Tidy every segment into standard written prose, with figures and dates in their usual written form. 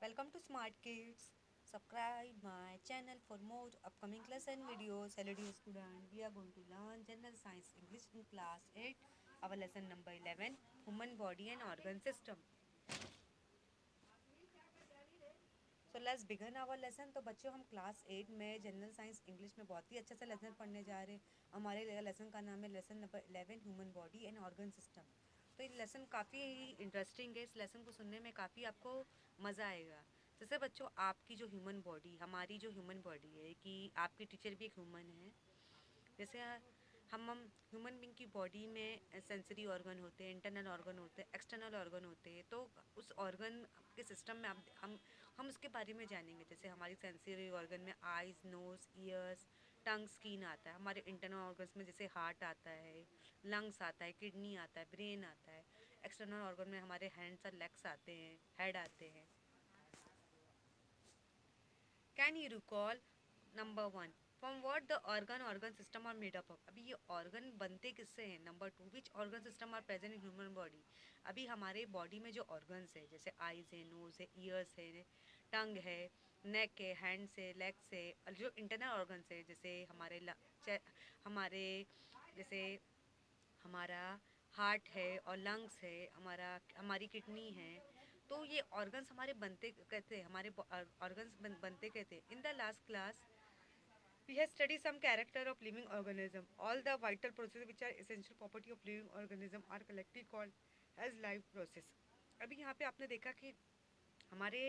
Welcome to Smart Kids. Subscribe my channel for more upcoming lesson videos. Hello dear student, we are going to learn General Science English in class 8. Our lesson number 11, Human Body and Organ System. So let's begin our lesson. तो बच्चों हम class 8 में general science English में बहुत ही अच्छे से lesson पढ़ने जा रहे हैं. हमारे लेसन का नाम है lesson number 11 human body and organ system. तो ये लेसन काफ़ी इंटरेस्टिंग है. इस लेसन को सुनने में काफ़ी आपको मज़ा आएगा. जैसे बच्चों आपकी जो ह्यूमन बॉडी हमारी जो ह्यूमन बॉडी है कि आपके टीचर भी एक ह्यूमन है. जैसे हम ह्यूमन बींग की बॉडी में सेंसरी ऑर्गन होते हैं, इंटरनल ऑर्गन होते हैं, एक्सटर्नल ऑर्गन होते हैं. तो उस ऑर्गन के सिस्टम में हम उसके बारे में जानेंगे. जैसे हमारी सेंसरी ऑर्गन में आइज़, नोज़, ईयर्स, टंग, स्किन आता है. हमारे इंटरनल ऑर्गन्स में जैसे हार्ट आता है, लंग्स आता है, किडनी आता है, ब्रेन आता है. एक्सटर्नल ऑर्गन में हमारे हैंड्स और लेग्स आते हैं, हेड आते हैं. Can you recall number 1 from what the organ system are made up of. अभी ये ऑर्गन बनते किससे हैं. Number 2 which organ system are present in human body. अभी हमारे बॉडी में जो ऑर्गन्स है जैसे आइज़ है, नोज़ है, ईयर्स है, टंग है, नेक है, हैंड्स है, लेग्स है, और जो इंटरनल ऑर्गन्स है जैसे हमारे जैसे हमारा हार्ट है और लंग्स है, हमारी किडनी है. तो ये ऑर्गन्स हमारे बनते कहते, हमारे ऑर्गन्स बनते कहते. In the last class we have studied some character of living organism. All the vital processes which are essential property of living organism are collectively called as life process. अभी यहाँ पे आपने देखा कि हमारे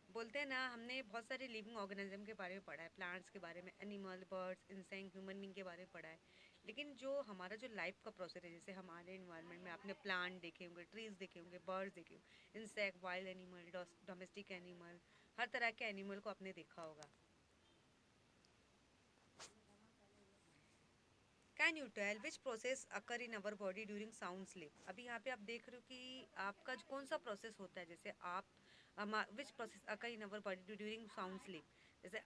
बोलते हैं ना, हमने बहुत सारे लिविंग ऑर्गेनिज्म के बारे में पढ़ा है, प्लांट्स के बारे में, animal, birds, insect, human being के बारे में पढ़ा है. लेकिन जो हमारा जो लाइफ का प्रोसेस है, जैसे हमारे इन्वायरमेंट में आपने प्लांट देखे होंगे, ट्रीज देखे होंगे, बर्ड्स देखे होंगे, insect, wild animal, domestic animal, हर तरह के एनिमल को आपने देखा होगा. Can you tell which process occur in our body during sound sleep. अभी यहाँ पे आप देख रहे हो कि आपका कौन सा प्रोसेस होता है. जैसे विच process occur in our body during sound sleep. जैसे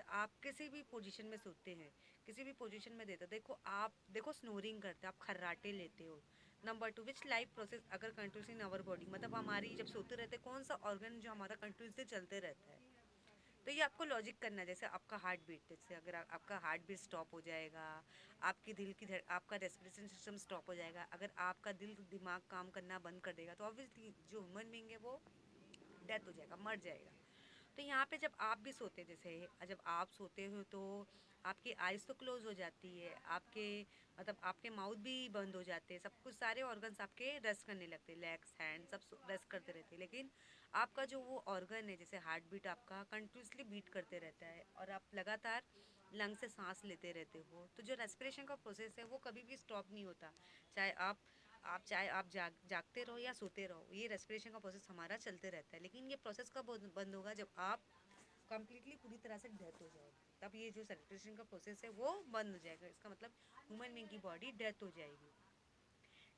आप किसी भी पोजीशन में सोते हैं, किसी भी पोजीशन में देते हो, देखो स्नोरिंग करते हो, आप खर्राटे लेते हो. नंबर 2 विच लाइफ प्रोसेस अगर कंटिन्यूसली इन अवर बॉडी, मतलब हमारी जब सोते रहते कौन सा ऑर्गन जो हमारा कंटिन्यूसली चलते रहता है. तो ये आपको लॉजिक करना है. जैसे आपका हार्ट बीट, जैसे अगर आपका हार्ट बीट स्टॉप हो जाएगा, आपका रेस्पिरेशन सिस्टम स्टॉप हो जाएगा, अगर आपका दिमाग काम करना बंद कर देगा, तो ऑब्वियसली जो ह्यूमन बींग है वो डेथ हो जाएगा, मर जाएगा. तो यहाँ पे जब आप भी सोते, जैसे जब आप सोते हो तो आपकी आइज़ तो क्लोज हो जाती है, आपके माउथ भी बंद हो जाते हैं, सब कुछ सारे ऑर्गन्स आपके रेस्ट करने लगते हैं, लेग्स, हैंड सब रेस्ट करते रहते हैं. लेकिन आपका जो वो ऑर्गन है जैसे हार्ट बीट आपका कंटिन्यूसली बीट करते रहता है और आप लगातार लंग से सांस लेते रहते हो. तो जो रेस्पिरेशन का प्रोसेस है वो कभी भी स्टॉप नहीं होता. चाहे चाहे आप जागते रहो या सोते रहो, ये रेस्पिरेशन का प्रोसेस हमारा चलते रहता है. लेकिन ये प्रोसेस कब बंद होगा, जब आप कंप्लीटली पूरी तरह से डेथ हो जाएगी, तब ये जो रेस्पिरेशन का प्रोसेस है वो बंद हो जाएगा. इसका मतलब ह्यूमन बींग की बॉडी डेथ हो जाएगी.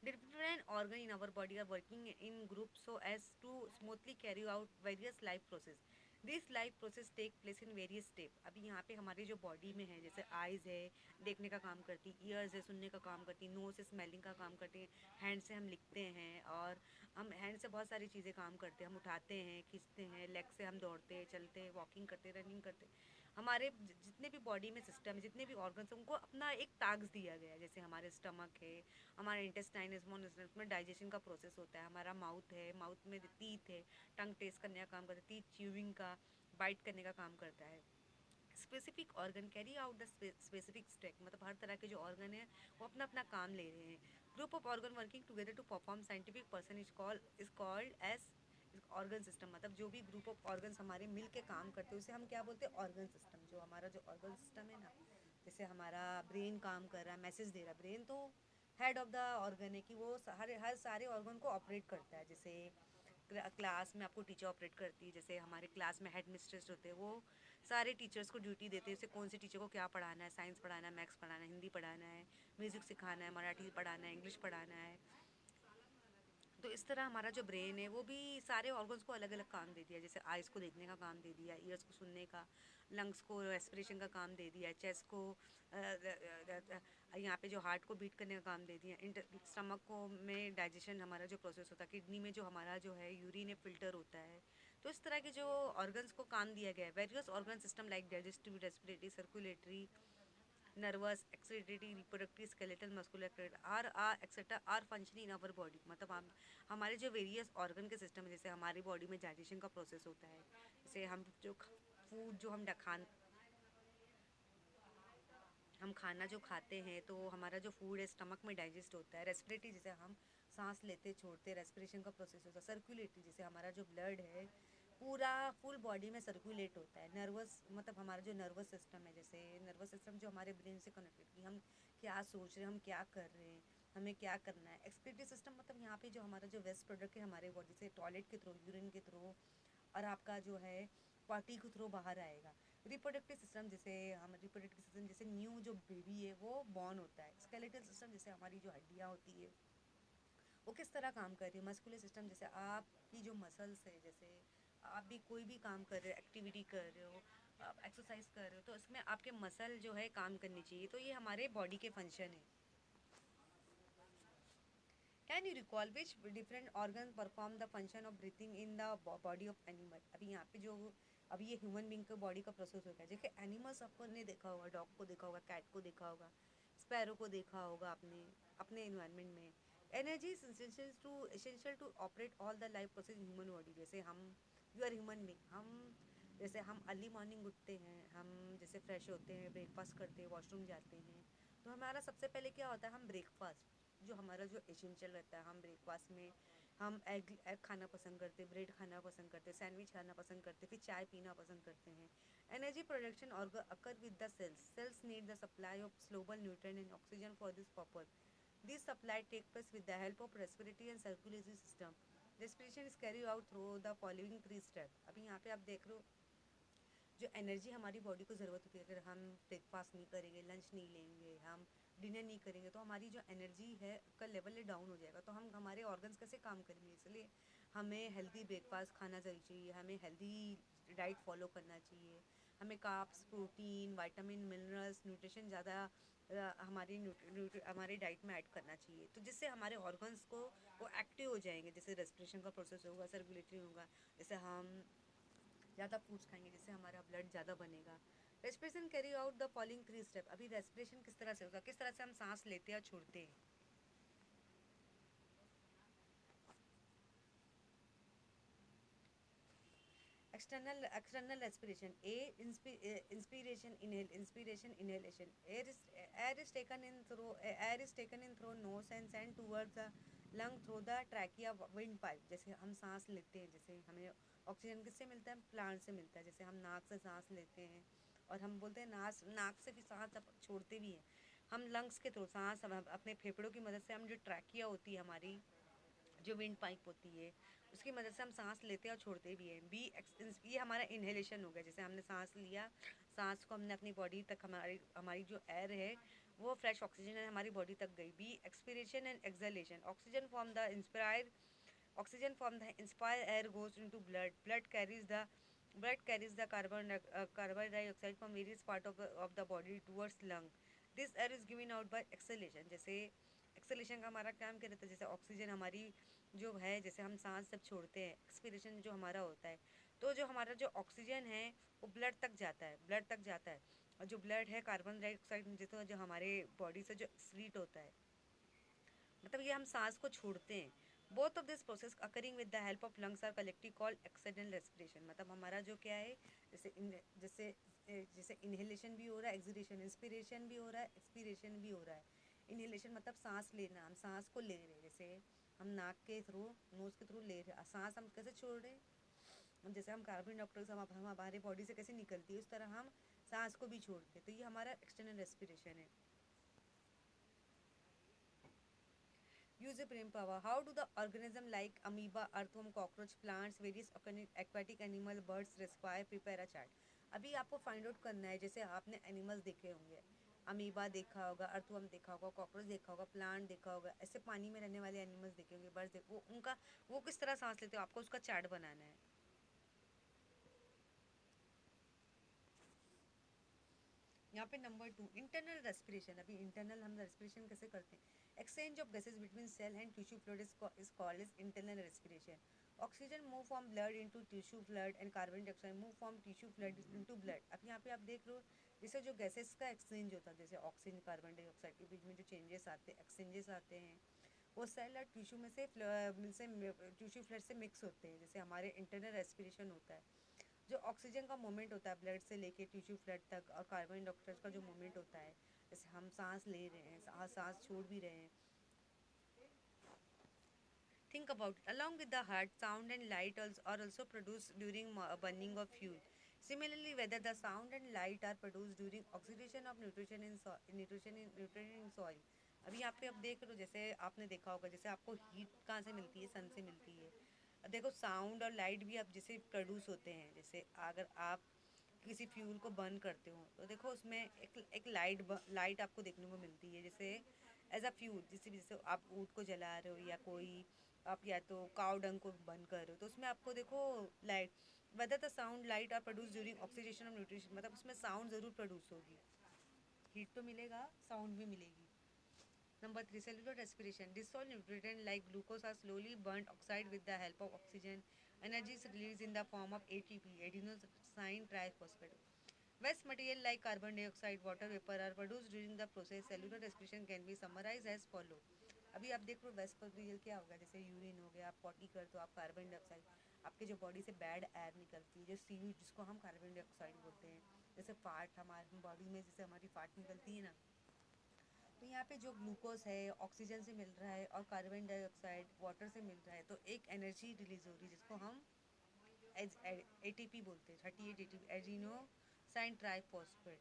Different organ in our body are working in groups so as to smoothly carry out various life process. These life process take place in various step. अभी यहाँ पे हमारे जो बॉडी में है, जैसे आइज़ है देखने का काम करती, ईयर्स है सुनने का काम करती, नोज से स्मेलिंग का काम करती है, हैंड से हम लिखते हैं, और हम हैंड से बहुत सारी चीज़ें काम करते हैं, हम उठाते हैं, खींचते हैं, लेग से हम दौड़ते हैं, चलते हैं, वॉकिंग करते, रनिंग करते. हमारे जितने भी बॉडी में सिस्टम है, जितने भी ऑर्गन्स हैं, उनको अपना एक टास्क दिया गया है. जैसे हमारे स्टमक है, हमारा इंटेस्टाइन है, स्मॉल इंटेस्टाइन, उसमें डाइजेशन का प्रोसेस होता है. हमारा माउथ है, माउथ में टीथ है, टंग टेस्ट करने का काम करता है, टीथ च्यूइंग का, बाइट करने का काम करता है. Specific organ carry out the specific stake, मतलब हर तरह के जो ऑर्गन है वो अपना अपना काम ले रहे हैं. Group of organ working together to perform scientific person is called as organ system. मतलब जो भी ग्रुप ऑफ ऑर्गन्स हमारे मिल के काम करते हैं उसे हम क्या बोलते हैं, ऑर्गन सिस्टम. जो हमारा जो ऑर्गन सिस्टम है ना, जैसे हमारा ब्रेन काम कर रहा है, मैसेज दे रहा है. ब्रेन तो हेड ऑफ द ऑर्गन है कि वो हर सारे ऑर्गन को ऑपरेट करता है. जैसे क्लास में आपको टीचर ऑपरेट करती है, जैसे हमारे क्लास में हेड मिस्ट्रेस होते हैं, वो सारे टीचर्स को ड्यूटी देते हैं जैसे कौन से टीचर को क्या पढ़ाना है. साइंस पढ़ाना है, मैथ्स पढ़ाना है, हिंदी पढ़ाना है, म्यूज़िक सिखाना है, मराठी पढ़ाना है, इंग्लिश पढ़ाना है. तो इस तरह हमारा जो ब्रेन है वो भी सारे ऑर्गन्स को अलग अलग काम दे दिया. जैसे आइज़ को देखने का काम दे दिया, ईयर्स को सुनने का, लंग्स को रेस्पिरेशन का काम दे दिया, चेस्ट को यहाँ पे जो हार्ट को बीट करने का काम दे दिया, स्टमक को में डाइजेशन हमारा जो प्रोसेस होता है, किडनी में जो हमारा जो है यूरिन फ़िल्टर होता है, तो इस तरह के जो ऑर्गन्स को काम दिया गया है, various organ system like digestive, respiratory, circulatory, nervous, excretory, reproductive, skeletal, muscular are etcetera are functioning in our body. मतलब हम हमारे जो वेरियस ऑर्गन के सिस्टम है, जैसे हमारी बॉडी में डाइजेशन का प्रोसेस होता है, जैसे हम जो फूड जो हम खाना जो खाते हैं तो हमारा जो फूड है स्टमक में डाइजेस्ट होता है। रेस्पिरेटरी जैसे हम सांस लेते छोड़ते रेस्पिरेशन का प्रोसेस होता है। सर्कुलेटरी जैसे हमारा जो ब्लड है पूरा फुल बॉडी में सर्कुलेट होता है। नर्वस मतलब हमारा जो नर्वस सिस्टम है, जैसे नर्वस सिस्टम जो हमारे ब्रेन से कनेक्टेड कि हम क्या सोच रहे हैं, हम क्या कर रहे हैं, हमें क्या करना है। एक्सक्रीटरी सिस्टम मतलब यहाँ पे जो हमारा जो वेस्ट प्रोडक्ट है हमारे बॉडी से टॉयलेट के थ्रू, यूरिन के थ्रू और आपका जो है पॉटी के थ्रू बाहर आएगा। रिप्रोडक्टिव सिस्टम जैसे हम रिप्रोडक्टिव सिस्टम जैसे न्यू जो बेबी है वो बॉर्न होता है। स्केलेटल सिस्टम जैसे हमारी जो हड्डियाँ होती है वो किस तरह काम कर रही है। मस्कुलर सिस्टम जैसे आपकी जो मसल्स है, जैसे आप भी कोई भी काम कर रहे हो, एक्टिविटी कर रहे हो, आप एक्सरसाइज कर रहे हो, तो इसमें आपके मसल जो है काम करनी चाहिए। तो ये हमारे बॉडी के फंक्शन है। Can you recall which different organ perform the function of breathing in the body of animal. अभी यहाँ पे जो अभी ये ह्यूमन बींग के बॉडी का प्रोसेस होता है, जैसे एनिमल्स आपने देखा होगा, डॉग को देखा होगा, कैट को देखा होगा, स्पैरो को देखा होगा आपने अपने इन्वायरमेंट में। Energy is essential to operate all the life process in human body. जैसे हम यू आर ह्यूमन बींग, हम जैसे हम अर्ली मॉर्निंग उठते हैं, हम जैसे फ्रेश होते हैं, ब्रेकफास्ट करते हैं, वॉशरूम जाते हैं, तो हमारा सबसे पहले क्या होता है, हम ब्रेकफास्ट जो हमारा जो एसेंशियल रहता है, हम ब्रेकफास्ट में हम एग खाना पसंद करते हैं, ब्रेड खाना पसंद करते हैं, सैंडविच खाना पसंद करते हैं, फिर चाय पीना पसंद करते हैं। एनर्जी प्रोडक्शन और occur with the cells need the supply of soluble nutrient and oxygen for this purpose. This supply take place with the help of respiratory and circulatory system. Respiration is carry out through the following three step. अभी यहाँ पे आप देख रहे हो जो energy हमारी body को ज़रूरत होती है, अगर हम ब्रेकफास्ट नहीं करेंगे, लंच नहीं लेंगे, हम डिनर नहीं करेंगे, तो हमारी जो एनर्जी है का लेवल है डाउन हो जाएगा। तो हम हमारे ऑर्गन्स कैसे काम करेंगे, इसलिए हमें हेल्दी ब्रेकफास्ट खाना चाहिए, हमें हेल्दी डाइट फॉलो करना चाहिए, हमें carbs, protein, vitamin, minerals, nutrition ज़्यादा हमारी डाइट में ऐड करना चाहिए, तो जिससे हमारे ऑर्गन्स को वो एक्टिव हो जाएंगे। जैसे रेस्पिरेशन का प्रोसेस होगा, सर्कुलेटरी होगा, जैसे हम ज़्यादा फ्रूट्स खाएंगे जिससे हमारा ब्लड ज़्यादा बनेगा। Respiration carry out the following three step. अभी रेस्पिरेशन किस तरह से होगा, किस तरह से हम सांस लेते हैं और छोड़ते हैं। External respiration, inspiration inhale, inspiration inhalation. Air is taken in through nose and send towards the lung through the trachea wind pipe. जैसे हम सांस लेते हैं, जैसे हमें ऑक्सीजन किससे मिलता है, प्लांट से मिलता है। जैसे हम नाक से सांस लेते हैं और हम बोलते हैं नाक से भी सांस छोड़ते भी हैं। हम लंग्स के थ्रू सांस अपने फेफड़ों की मदद से, हम जो ट्रैकिया होती है हमारी, जो विंड पाइप होती है, उसकी मदद से हम सांस लेते हैं और छोड़ते भी हैं। ये हमारा इनहेलेशन हो गया। जैसे हमने सांस लिया, सांस को हमने अपनी बॉडी तक, हमारी हमारी जो एयर है वो फ्रेश ऑक्सीजन है हमारी बॉडी तक गई। Be expiration and exhalation, oxygen from the inspire air goes into blood carries the carbon dioxide from various part of the body towards lung. This air is given out by exhalation। जैसे acceleration का हमारा काम क्या रहता है, जैसे oxygen हमारी जो है, जैसे हम सांस जब छोड़ते हैं, एक्सपिरेशन जो हमारा होता है, तो जो हमारा जो ऑक्सीजन है वो ब्लड तक जाता है। और जो ब्लड है कार्बन डाइऑक्साइड जितना जो हमारे बॉडी से जो एक्सक्रीट होता है, मतलब ये हम सांस को छोड़ते हैं। Both of this process occurring with the help of lungs are collective called accident respiration. मतलब हमारा जो क्या है, जैसे जैसे इनहेलेशन भी हो रहा है, एक्सपिरेशन, इंस्पिरेशन भी हो रहा है, एक्सपिरेशन भी हो रहा है। इनहेलेशन मतलब सांस लेना, हम सांस को ले रहे हैं, जैसे हम नाक के थ्रू, नोज के थ्रू ले रहे हैं। सांस हम कैसे छोड़ रहे हैं, हम जैसे हम कार्बन डाइऑक्साइड हम हमारे बॉडी से कैसे निकलती है, उस तरह हम सांस को भी छोड़ते हैं। तो ये हमारा एक्सटर्नल रेस्पिरेशन है। Use of brain power. How do the organism like amoeba, earthworm, cockroach, plants, various aquatic animal, birds respire? Prepare a chart. अभी आपको फाइंड आउट करना है, जैसे आपने एनिमल्स देखे होंगे, अमीबा देखा होगा, अर्थवर्म देखा होगा, कॉकरोच देखा होगा, प्लांट देखा होगा, ऐसे पानी में रहने वाले एनिमल्स देखे होंगे, बर्ड्स देखे, वो उनका वो किस तरह सांस लेते हो, आपको उसका चार्ट बनाना है। यहाँ पे नंबर 2 इंटरनल रेस्पिरेशन। अभी इंटरनल हम रेस्पिरेशन कैसे करते हैं, exchange of gases between cell and tissue fluid is called is internal respiration. Oxygen move from blood into tissue fluid and carbon dioxide move from tissue fluid into blood. अब यहाँ पे आप देख रहे हो जैसे जो गैसेस का एक्सचेंज होता है, जैसे ऑक्सीजन कार्बन डाइऑक्साइड के बीच में जो चेंजेस आते हैं, एक्सचेंजेस आते हैं, वो सेल और टिश्यू में से टिश्यू फ्लड से मिक्स होते हैं। जैसे हमारे इंटरनल रेस्पिरेशन होता है, जो ऑक्सीजन का मूवमेंट होता है ब्लड से लेके टिश्यू फ्लड तक, और कार्बन डाइऑक्साइड का जो मूवमेंट होता है, जैसे हम सांस ले रहे हैं, सांस छोड़ भी रहे हैं। Think about it. Along with the heart, sound and light are also produced during burning of fuel. Similarly, whether the sound and light are produced during oxidation of nutrition in soil. अभी यहाँ पे आप देख रहे हो, जैसे आपने देखा होगा, जैसे आपको हीट कहाँ से मिलती है, सन से मिलती है। अब देखो साउंड और लाइट भी आप जैसे प्रोड्यूस होते हैं, जैसे अगर आप किसी फ्यूल को बर्न करते हो तो देखो उसमें एक लाइट आपको देखने को मिलती है, जैसे एज अ फ्यूल। जैसे जैसे आप ऊँट को जला रहे हो, या कोई आप या तो काउ डंग को बर्न कर रहे हो, तो उसमें आपको देखो light. Whether the sound light are produce during oxidation of nutrition, मतलब उसमें साउंड ज़रूर प्रोड्यूस होगी, हीट तो मिलेगा, साउंड भी मिलेगी। Number 3, cellular respiration. Dissolved nutrients like glucose are slowly burnt oxide with the help of oxygen. Energy is released in the form of ATP, adenosine triphosphate. Waste material like carbon dioxide, water vapor are produced during the process. Cellular respiration can be summarized as follow. अभी आप देख low waist material क्या होगा, जैसे urine हो गया, आप potty करते हो, आप कार्बन डाइऑक्साइड, आपके जो बॉडी से बैड एयर निकलती है, जो सीयू जिसको हम कार्बन डाइऑक्साइड बोलते हैं, जैसे फाट हमारी बॉडी में जैसे हमारी फाट निकलती है ना, तो यहाँ पे जो ग्लूकोज है ऑक्सीजन से मिल रहा है, और कार्बन डाइऑक्साइड वाटर से मिल रहा है, तो एक एनर्जी रिलीज हो रही है जिसको हम एटीपी बोलते हैं, 38 ATP, adenosine triphosphate.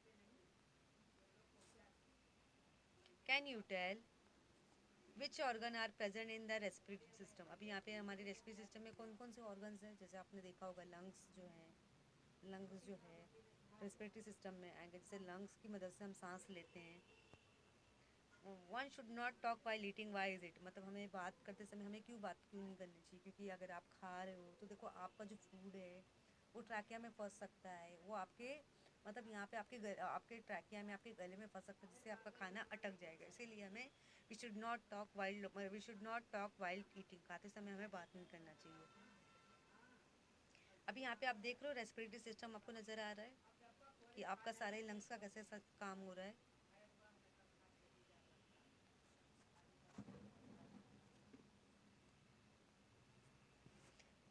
Can you tell which organ are present in the respiratory system. अभी यहाँ पे हमारे रेस्पिरेटरी सिस्टम में कौन कौन से ऑर्गन्स हैं, जैसे आपने देखा होगा लंग्स जो है, लंग्स जो है रेस्पिरेटरी सिस्टम में आएंगे, जैसे लंग्स की मदद से हम सांस लेते हैं। One should not talk while eating, why is it, मतलब हमें बात करते समय हमें क्यों नहीं करनी चाहिए, क्योंकि अगर आप खा रहे हो तो देखो आपका जो फूड है वो ट्रैकिया में फंस सकता है, वो आपके मतलब यहाँ पे आपके ट्रैकिया में, आपके गले में फंस सकता है, जिससे आपका खाना अटक जाएगा। इसीलिए हमें we should not talk while eating, खाते समय हमें बात नहीं करना चाहिए। अभी यहाँ पे आप देख रहे हो रेस्पिरेटरी सिस्टम आपको नज़र आ रहा है कि आपका सारे लंग्स का कैसे काम हो रहा है।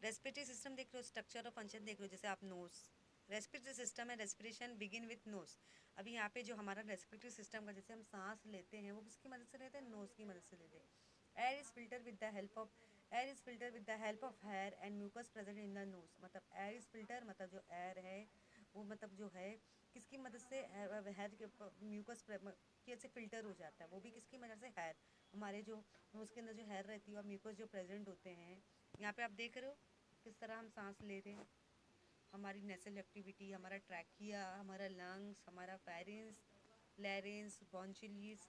रेस्पिरेटरी सिस्टम देख रहे हो, स्ट्रक्चर और फंक्शन देख रहे हो, जैसे आप नोज, रेस्पिरेटरी सिस्टम है, रेस्पिरेशन बिगिन विथ नोज। अभी यहाँ पे जो हमारा रेस्पिरेटरी सिस्टम का जैसे हम सांस लेते हैं वो किसकी मदद से लेते हैं, नोज की मदद से लेते हैं। Air is filter with the help of hair and mucus present in the nose. मतलब एयर इज फिल्टर, मतलब जो एयर है वो मतलब जो है किसकी मदद से, हेयर के म्यूकस कैसे फिल्टर हो जाता है, वो भी किसकी मदद से, हेयर। हमारे जो नोज के अंदर जो हेयर रहती है और म्यूकस जो प्रेजेंट होते हैं, यहाँ पे आप देख रहे हो किस तरह हम सांस ले रहे हैं। हमारी नेसल एक्टिविटी, हमारा ट्रैकिया, हमारा लंग्स, हमारा फेरिंस, लैरिंस, ब्रोंचियल्स,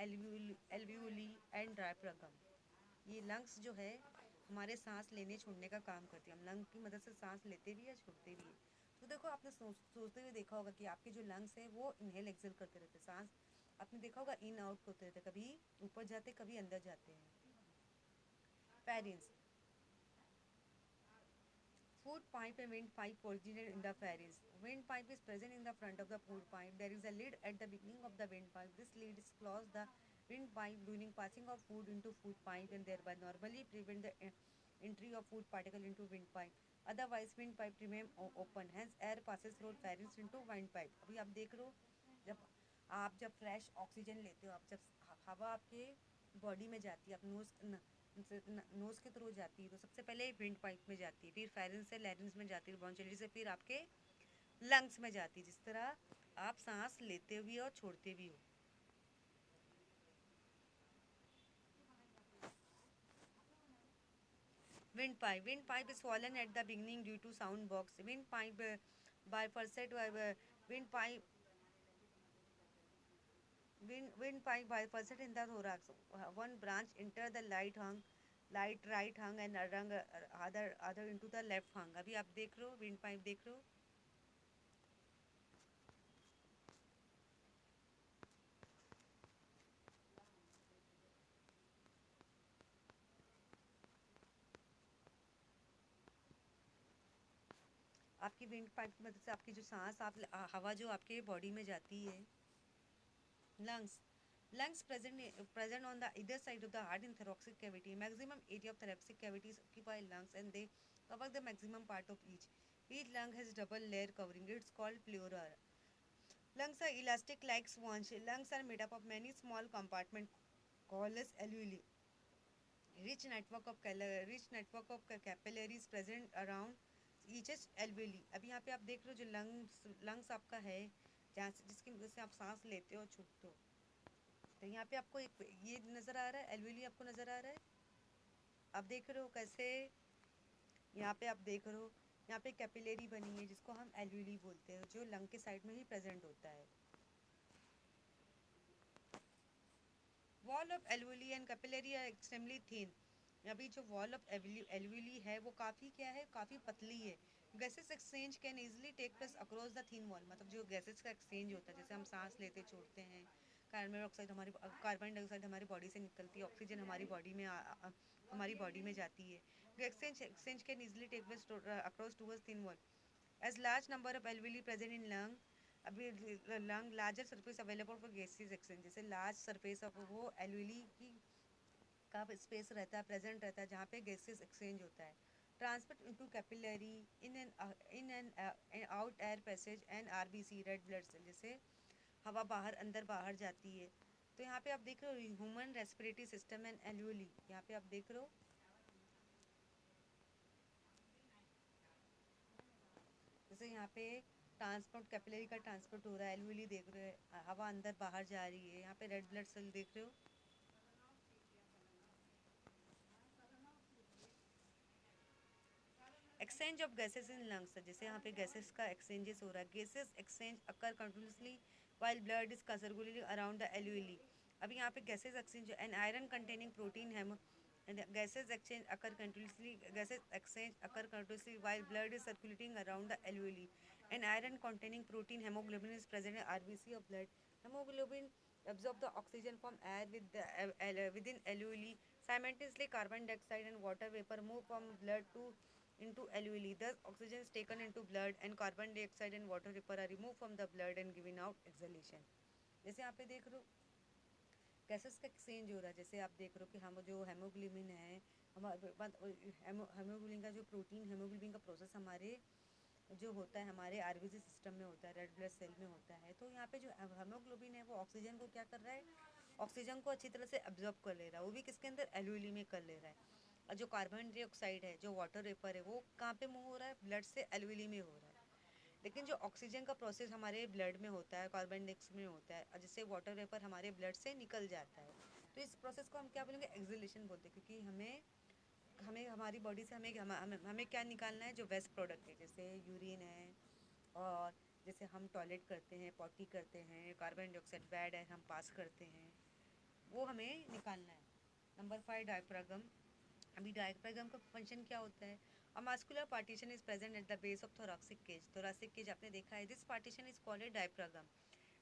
एल्वियोली एंड डायफ्रागम। ये लंग्स जो है हमारे सांस लेने छोड़ने का काम करती है, हम लंग की मदद से सांस लेते भी है, छोड़ते भी है। तो देखो आपने सोचते हुए देखा होगा कि आपके जो लंग्स हैं वो इनहेल एक्सेल करते रहते हैं, सांस आपने देखा होगा इन आउट करते रहते, कभी ऊपर जाते कभी अंदर जाते हैं। फेरिंस, food pipe and windpipe originate in the pharynx. Windpipe is present in the front of the food pipe. There is a lid at the beginning of the windpipe. This lid is close the windpipe during passing of food into food pipe and thereby normally prevent the entry of food particle into windpipe. Otherwise, windpipe remain open. Hence, air passes through pharynx into windpipe. अभी आप देख रहे हो जब fresh oxygen लेते हो, आप जब हवा आपके बॉडी में जाती है, आप नोज़ के थ्रू जाती है, तो सबसे पहले विंड पाइप में जाती है, फिर फेरेंस से लैरिंग्स में जाती है, ब्रोंचियली से फिर आपके लंग्स में जाती है, जिस तरह आप सांस लेते भी हो और छोड़ते भी हो। Wind pipe is fallen at the beginning due to sound box. Wind pipe bifurcate wind pipe wind pipe bifurcate in the thorax. One branch enter the light right hung and other into the left hung। अभी आप देख रहे हो wind pipe देख रहे हो। आपकी wind pipe की मदद से आपकी जो सांस आप हवा जो आपके बॉडी में जाती है। Lungs present on the either side of the heart in thoracic cavity. Maximum area of thoracic cavities occupy lungs and they cover the maximum part of each. Each lung has double layer covering. It's called pleura. Lungs are elastic like sponge. Lungs are made up of many small compartments called as alveoli. Rich network of capillaries present around each alveoli. अब यहाँ पे आप देख रहे हो जो lungs आपका है, जहाँ से जिसकी वजह से आप सांस लेते हो और छूटते हो। तो यहाँ पे आपको एक ये नज़र आ रहा है, एल्वेली आपको नज़र आ रहा है। आप देख रहे हो कैसे, यहाँ पे आप देख रहे हो, यहाँ पे कैपिलरी बनी है जिसको हम एल्वेली बोलते हैं, जो लंग के साइड में ही प्रेजेंट होता है। Wall of alveoli and capillary are extremely thin. अभी जो वॉल ऑफ एल्वेली है वो काफ़ी क्या है, काफ़ी पतली है। Gases exchange can easily take place across the thin wall. मतलब जो गैसेस का एक्सचेंज होता है, जैसे हम सांस लेते छोड़ते हैं, कार्बन डाइऑक्साइड हमारी बॉडी से निकलती है, ऑक्सीजन हमारी बॉडी में जाती है। The exchange can easily take place across towards thin wall. As large number of alveoli present in lung, अभी lung larger surface available for gases exchange. जैसे लार्ज सरफेस ऑफ वो एल्वेली की का space रहता है, प्रेजेंट रहता है, जहाँ पे गैसेस एक्सचेंज होता है। Transport into capillary in and out air passage and RBC red blood cell. जैसे हवा बाहर अंदर बाहर जाती है। तो यहाँ पे आप देख रहे हो human respiratory system and alveoli, यहाँ पे आप देख रहे हो जैसे यहाँ पे ट्रांसपोर्ट कैपिलरी का ट्रांसपोर्ट हो रहा है, एल्वेली देख रहे हो, हवा अंदर बाहर जा रही है। यहाँ पे रेड ब्लड सेल देख रहे हो। Exchange of gases in lungs, जैसे यहाँ पे गैसेस का एक्सचेंजेस हो रहा है। Gases exchange occur continuously while blood is circulating around the alveoli. अभी यहाँ पे gases exchange an iron containing protein है। gases exchange occur continuously while blood is circulating around the alveoli. An iron containing protein hemoglobin is present in RBC of blood. Hemoglobin absorbs the oxygen from air within alveoli. Simultaneously, carbon dioxide and water vapor move from blood into alveoli. Thus, oxygen is taken into blood and carbon dioxide and water vapor are removed from the blood and given out exhalation. जैसे यहाँ पे देख रहे हो gases का exchange हो रहा है। जैसे आप देख रहे हो कि हम जो हेमोग्लोबिन है, हेमोग्लोबिन का जो प्रोटीन हेमोग्लोबिन का प्रोसेस हमारे जो होता है हमारे आरबीसी सिस्टम में होता है, रेड ब्लड सेल में होता है। तो यहाँ पे जो हेमोग्लोबिन है वो ऑक्सीजन को क्या कर रहा है, ऑक्सीजन को अच्छी तरह से एब्जॉर्ब कर ले रहा है, वो भी किसके अंदर, एल्वेली में कर ले रहा है। और जो कार्बन डाइऑक्साइड है, जो वाटर वेपर है, वो कहाँ पे मूव हो रहा है, ब्लड से एल्वेली में हो रहा है। लेकिन जो ऑक्सीजन का प्रोसेस हमारे ब्लड में होता है, कार्बन डाइऑक्साइड में होता है, और जिससे वाटर वेपर हमारे ब्लड से निकल जाता है। तो इस प्रोसेस को हम क्या बोलेंगे, एक्सहेलेशन बोलते हैं। क्योंकि हमें हमें हमारी बॉडी से हमें क्या निकालना है, जो वेस्ट प्रोडक्ट है, जैसे यूरिन है, और जैसे हम टॉयलेट करते हैं, पॉटी करते हैं, कार्बन डाइऑक्साइड बैड है हम पास करते हैं, वो हमें निकालना है। Number 5 diaphragm. अभी डायफ्रागम का फंक्शन क्या होता है, a muscular partition is present at the base of thoracic cage। thoracic cage आपने देखा है, this partition is called a diaphragm.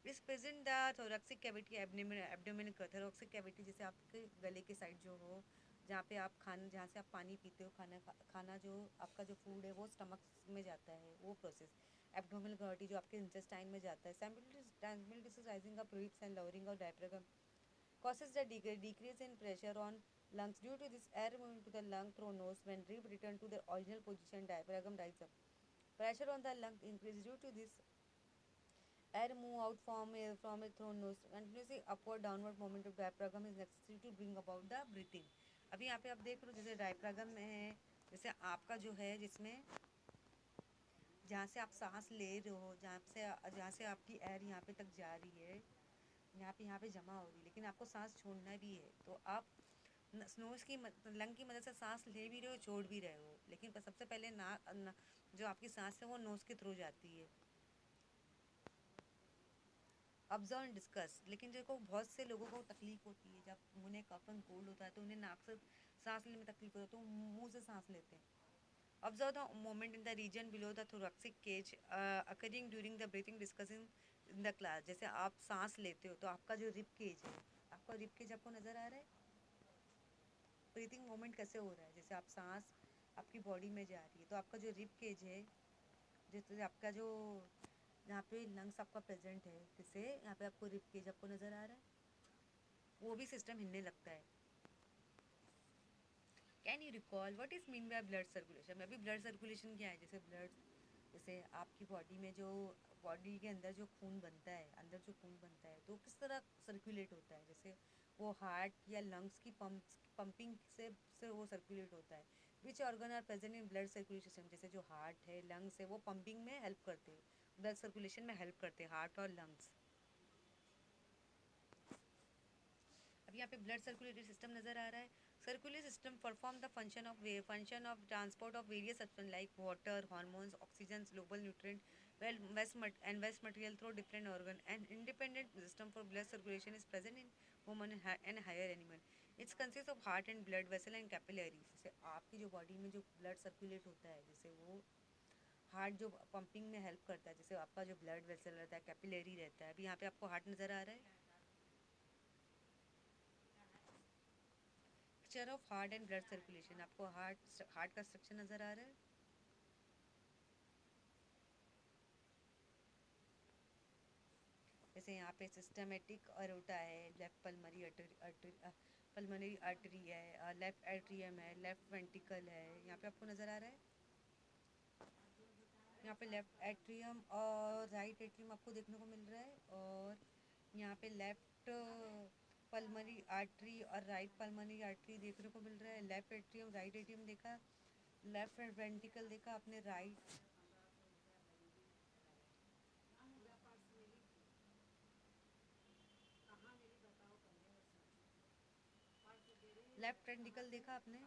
Is present the thoracic cavity abdomen thoracic cavity, जैसे आपके गले के साइड जो हो, जहाँ पे आप खाना, जहाँ से आप पानी पीते हो, खाना जो आपका जो फूड है वो स्टमक में जाता है, वो प्रोसेस। एब्डोमिनल कैविटी जो आपके इंटेस्टाइन में जाता है। simultaneously of breaths and lowering of diaphragm causes the decrease in pressure on lungs. Due to this, air moving to the lung through nose, when breath return to their original position, diaphragm rises up. Pressure on the lung increases. Due to this, air move out from a through nose. Continuously upward downward movement of diaphragm is necessary to bring about the breathing. अभी यहाँ पे आप देख रहे हो, जैसे diaphragm में है, जैसे आपका जो है, जिसमें जहाँ से आप सांस ले रहे हो, जहाँ से आपकी एयर यहाँ पे तक जा रही है, यहाँ पे जमा हो रही है, लेकिन आपको सांस छोड़ना भी है, तो आप नोज की लंग की मदद से सांस ले भी रहे हो, छोड़ भी रहे हो। लेकिन सबसे पहले जो आपकी सांस है वो नोज के थ्रू जाती है। Observe and discuss. लेकिन देखो बहुत से लोगों को तकलीफ होती है, जब उन्हें कफ एंड कोल्ड होता है तो उन्हें नाक से सांस लेने में तकलीफ होती है, तो मुंह से सांस लेते हैं। Observe the moment in the region below the thoracic cage occurring during the breathing discussing in the class। जैसे आप सांस लेते हो तो आपका जो रिब केज है, आपका रिब केज आपको नज़र आ रहा है, ब्रीथिंग मोमेंट कैसे हो रहा है। जैसे आप सांस आपकी बॉडी में जा रही है, तो आपका जो रिब केज है जैसे आपका जो यहाँ पे लंग्स आपका प्रेजेंट है, जैसे यहाँ पे आपको रिब केज आपको नज़र आ रहा है, वो भी सिस्टम हिलने लगता है। Can you recall what is mean by blood circulation? अभी ब्लड सर्कुलेशन क्या है? जैसे ब्लड, जैसे आपकी बॉडी में जो बॉडी के अंदर जो खून बनता है, अंदर जो खून बनता है तो किस तरह सर्कुलेट होता है? जैसे वो हार्ट या लंग्स की पंपिंग से वो सर्कुलेट होता है। Which organ are present in blood circulation system? जैसे जो हार्ट है, लंग्स है, वो पंपिंग में हेल्प करते हैं, ब्लड सर्कुलेशन में हेल्प करते हैं, हार्ट और लंग्स। अब यहाँ पे ब्लड सर्कुलेटरी सिस्टम नजर आ रहा है। Circulatory system perform the function of transport of various substance like water, hormones, oxygen, global nutrient, waste material through different organ and independent system for blood circulation is present in human and higher animal. Its consist of heart and blood vessel and capillaries. जैसे आपकी जो body में जो blood circulate होता है, जैसे वो heart जो पंपिंग में हेल्प करता है, जैसे आपका जो ब्लड वेसल रहता है, कैपिलरी रहता है। अभी यहाँ पे आपको हार्ट नज़र आ रहा है। Structure of heart and blood circulation, आपको हार्ट का स्ट्रक्चर नज़र आ रहा है। जैसे यहाँ पे सिस्टमेटिक अरोटा है, लेफ्ट पल्मोनरी आर्टरी है, लेफ्ट एट्रियम है, लेफ्ट वेंटिकल है, यहाँ पे आपको नज़र आ रहा है। यहाँ पे लेफ्ट एट्रियम और राइट एट्रियम आपको देखने को मिल रहा है, और यहाँ पे लेफ्ट पल्मोनरी आर्टरी और राइट पल्मोनरी आर्टरी देखने को मिल रहा है। लेफ्ट एट्रियम, राइट एट्रियम देखा, लेफ्ट वेंटिकल देखा आपने, राइट लेफ्ट वेंटिकल देखा आपने,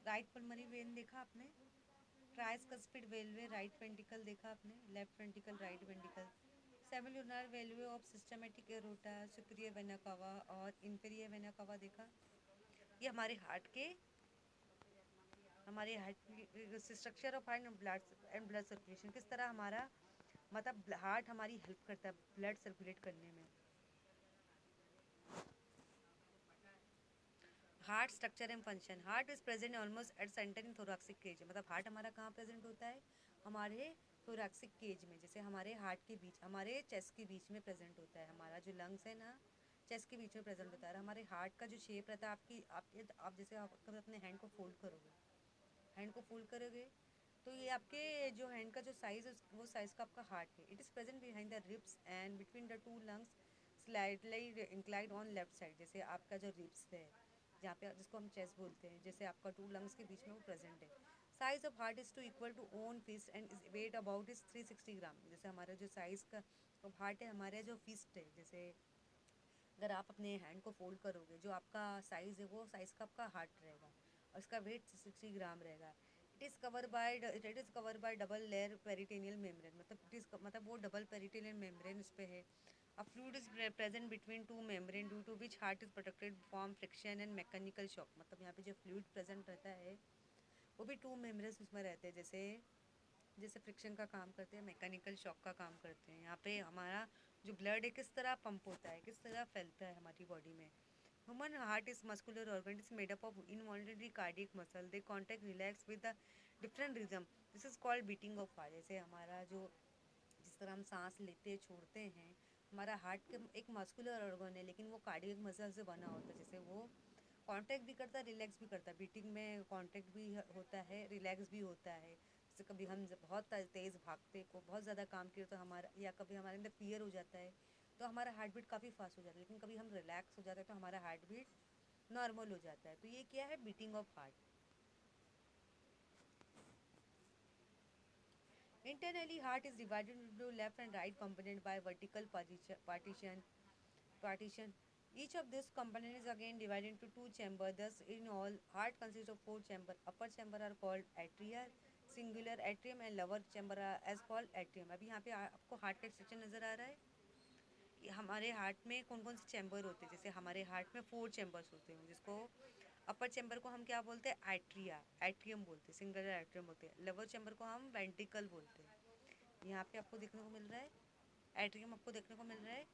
राइट पल्मोनरी वेन देखा आपने, ट्राइस्कस्पिड वेलवे राइट वेंटिकल देखा आपने, left ventricle, right ventricle, semilunar valve of systematic aorta, superior vena cava और इंफीरियर वेना कावा देखा। ये हमारे हार्ट की structure of heart and blood circulation, किस तरह हमारा मतलब हार्ट हमारी हेल्प करता है ब्लड सर्कुलेट करने में। Heart structure and function, heart is present almost at centre in thoracic cage. मतलब हार्ट हमारा कहाँ प्रेजेंट होता है? हमारे थोरैक्सिक केज में, जैसे हमारे हार्ट के बीच, हमारे चेस्ट के बीच में प्रेजेंट होता है। हमारा जो लंग्स है ना, चेस्ट के बीच में प्रेजेंट होता है। और हमारे हार्ट का जो शेप रहता है, आपकी आपके आप जैसे आप कभी अपने हैंड को फोल्ड करोगे, हैंड को फोल्ड करोगे तो ये आपके जो हैंड का जो साइज है वो साइज का आपका हार्ट है। It is present behind the ribs and between the two lungs, slightly inclined on left side. जैसे आपका जो रिब्स है, जहाँ पे जिसको हम चेस्ट बोलते हैं, जैसे आपका टू लंग्स के बीच में वो प्रेजेंट है। Size of heart is to equal to own fist and is weight about is 360 gram. जैसे हमारा जो साइज का हार्ट है, हमारे जो फिस्ट है, जैसे अगर आप अपने हैंड को फोल्ड करोगे, जो आपका साइज़ है वो साइज़ का आपका हार्ट रहेगा, और इसका वेट 60 ग्राम रहेगा। It is cover by double layer peritoneal membrane. मतलब वो डबल पेरिटेनियल मेम्ब्रेन उस पे है। A fluid is present between two membrane due to which heart is protected from friction and mechanical shock. मतलब यहाँ पे जो फ्लूइड प्रेजेंट रहता है वो भी टू मेम्ब्रेन्स उसमें रहते हैं, जैसे जैसे फ्रिक्शन का काम करते हैं, मैकेनिकल शॉक का काम करते हैं। यहाँ पे हमारा जो ब्लड है किस तरह पंप होता है, किस तरह फैलता है हमारी बॉडी में। Human heart is muscular organ, is made up of involuntary cardiac muscle, they contract relax with the different rhythm. This is called beating of heart. जैसे हमारा जो जिस तरह हम सांस लेते छोड़ते हैं, हमारा हार्ट के एक मस्कुलर ऑर्गन है, लेकिन वो कार्डियक मसल से बना होता है। जैसे वो कांटेक्ट भी करता है, रिलैक्स भी करता है। बीटिंग में कांटेक्ट भी होता है, रिलैक्स भी होता है। जैसे कभी हम बहुत तेज़ भागते को बहुत ज़्यादा काम किए तो हमारा, या कभी हमारे अंदर फियर हो जाता है तो हमारा हार्ट बीट काफ़ी फास्ट हो जाता है। लेकिन कभी हम रिलैक्स हो जाते हैं तो हमारा हार्ट बीट नॉर्मल हो जाता है। तो ये क्या है? Beating of heart. Internally, heart is divided into left and right component by vertical partition. Each of these components is again divided into two chambers. Thus, in all, heart consists of four chambers. Upper chamber are called atria, singular atrium, and lower chamber are as called atrium. अभी यहाँ पे आपको heart का structure नजर आ रहा है। हमारे हार्ट में कौन कौन से चैम्बर होते हैं? जैसे हमारे हार्ट में 4 चैम्बर्स होते हैं, जिसको अपर चैम्बर को हम क्या बोलते हैं? एट्रिया, एट्रियम बोलते हैं, सिंगल एट्रियम बोलते हैं। लोअर चैम्बर को हम वेंट्रिकल बोलते हैं। यहाँ पे आपको देखने को मिल रहा है एट्रियम, आपको देखने को मिल रहा है।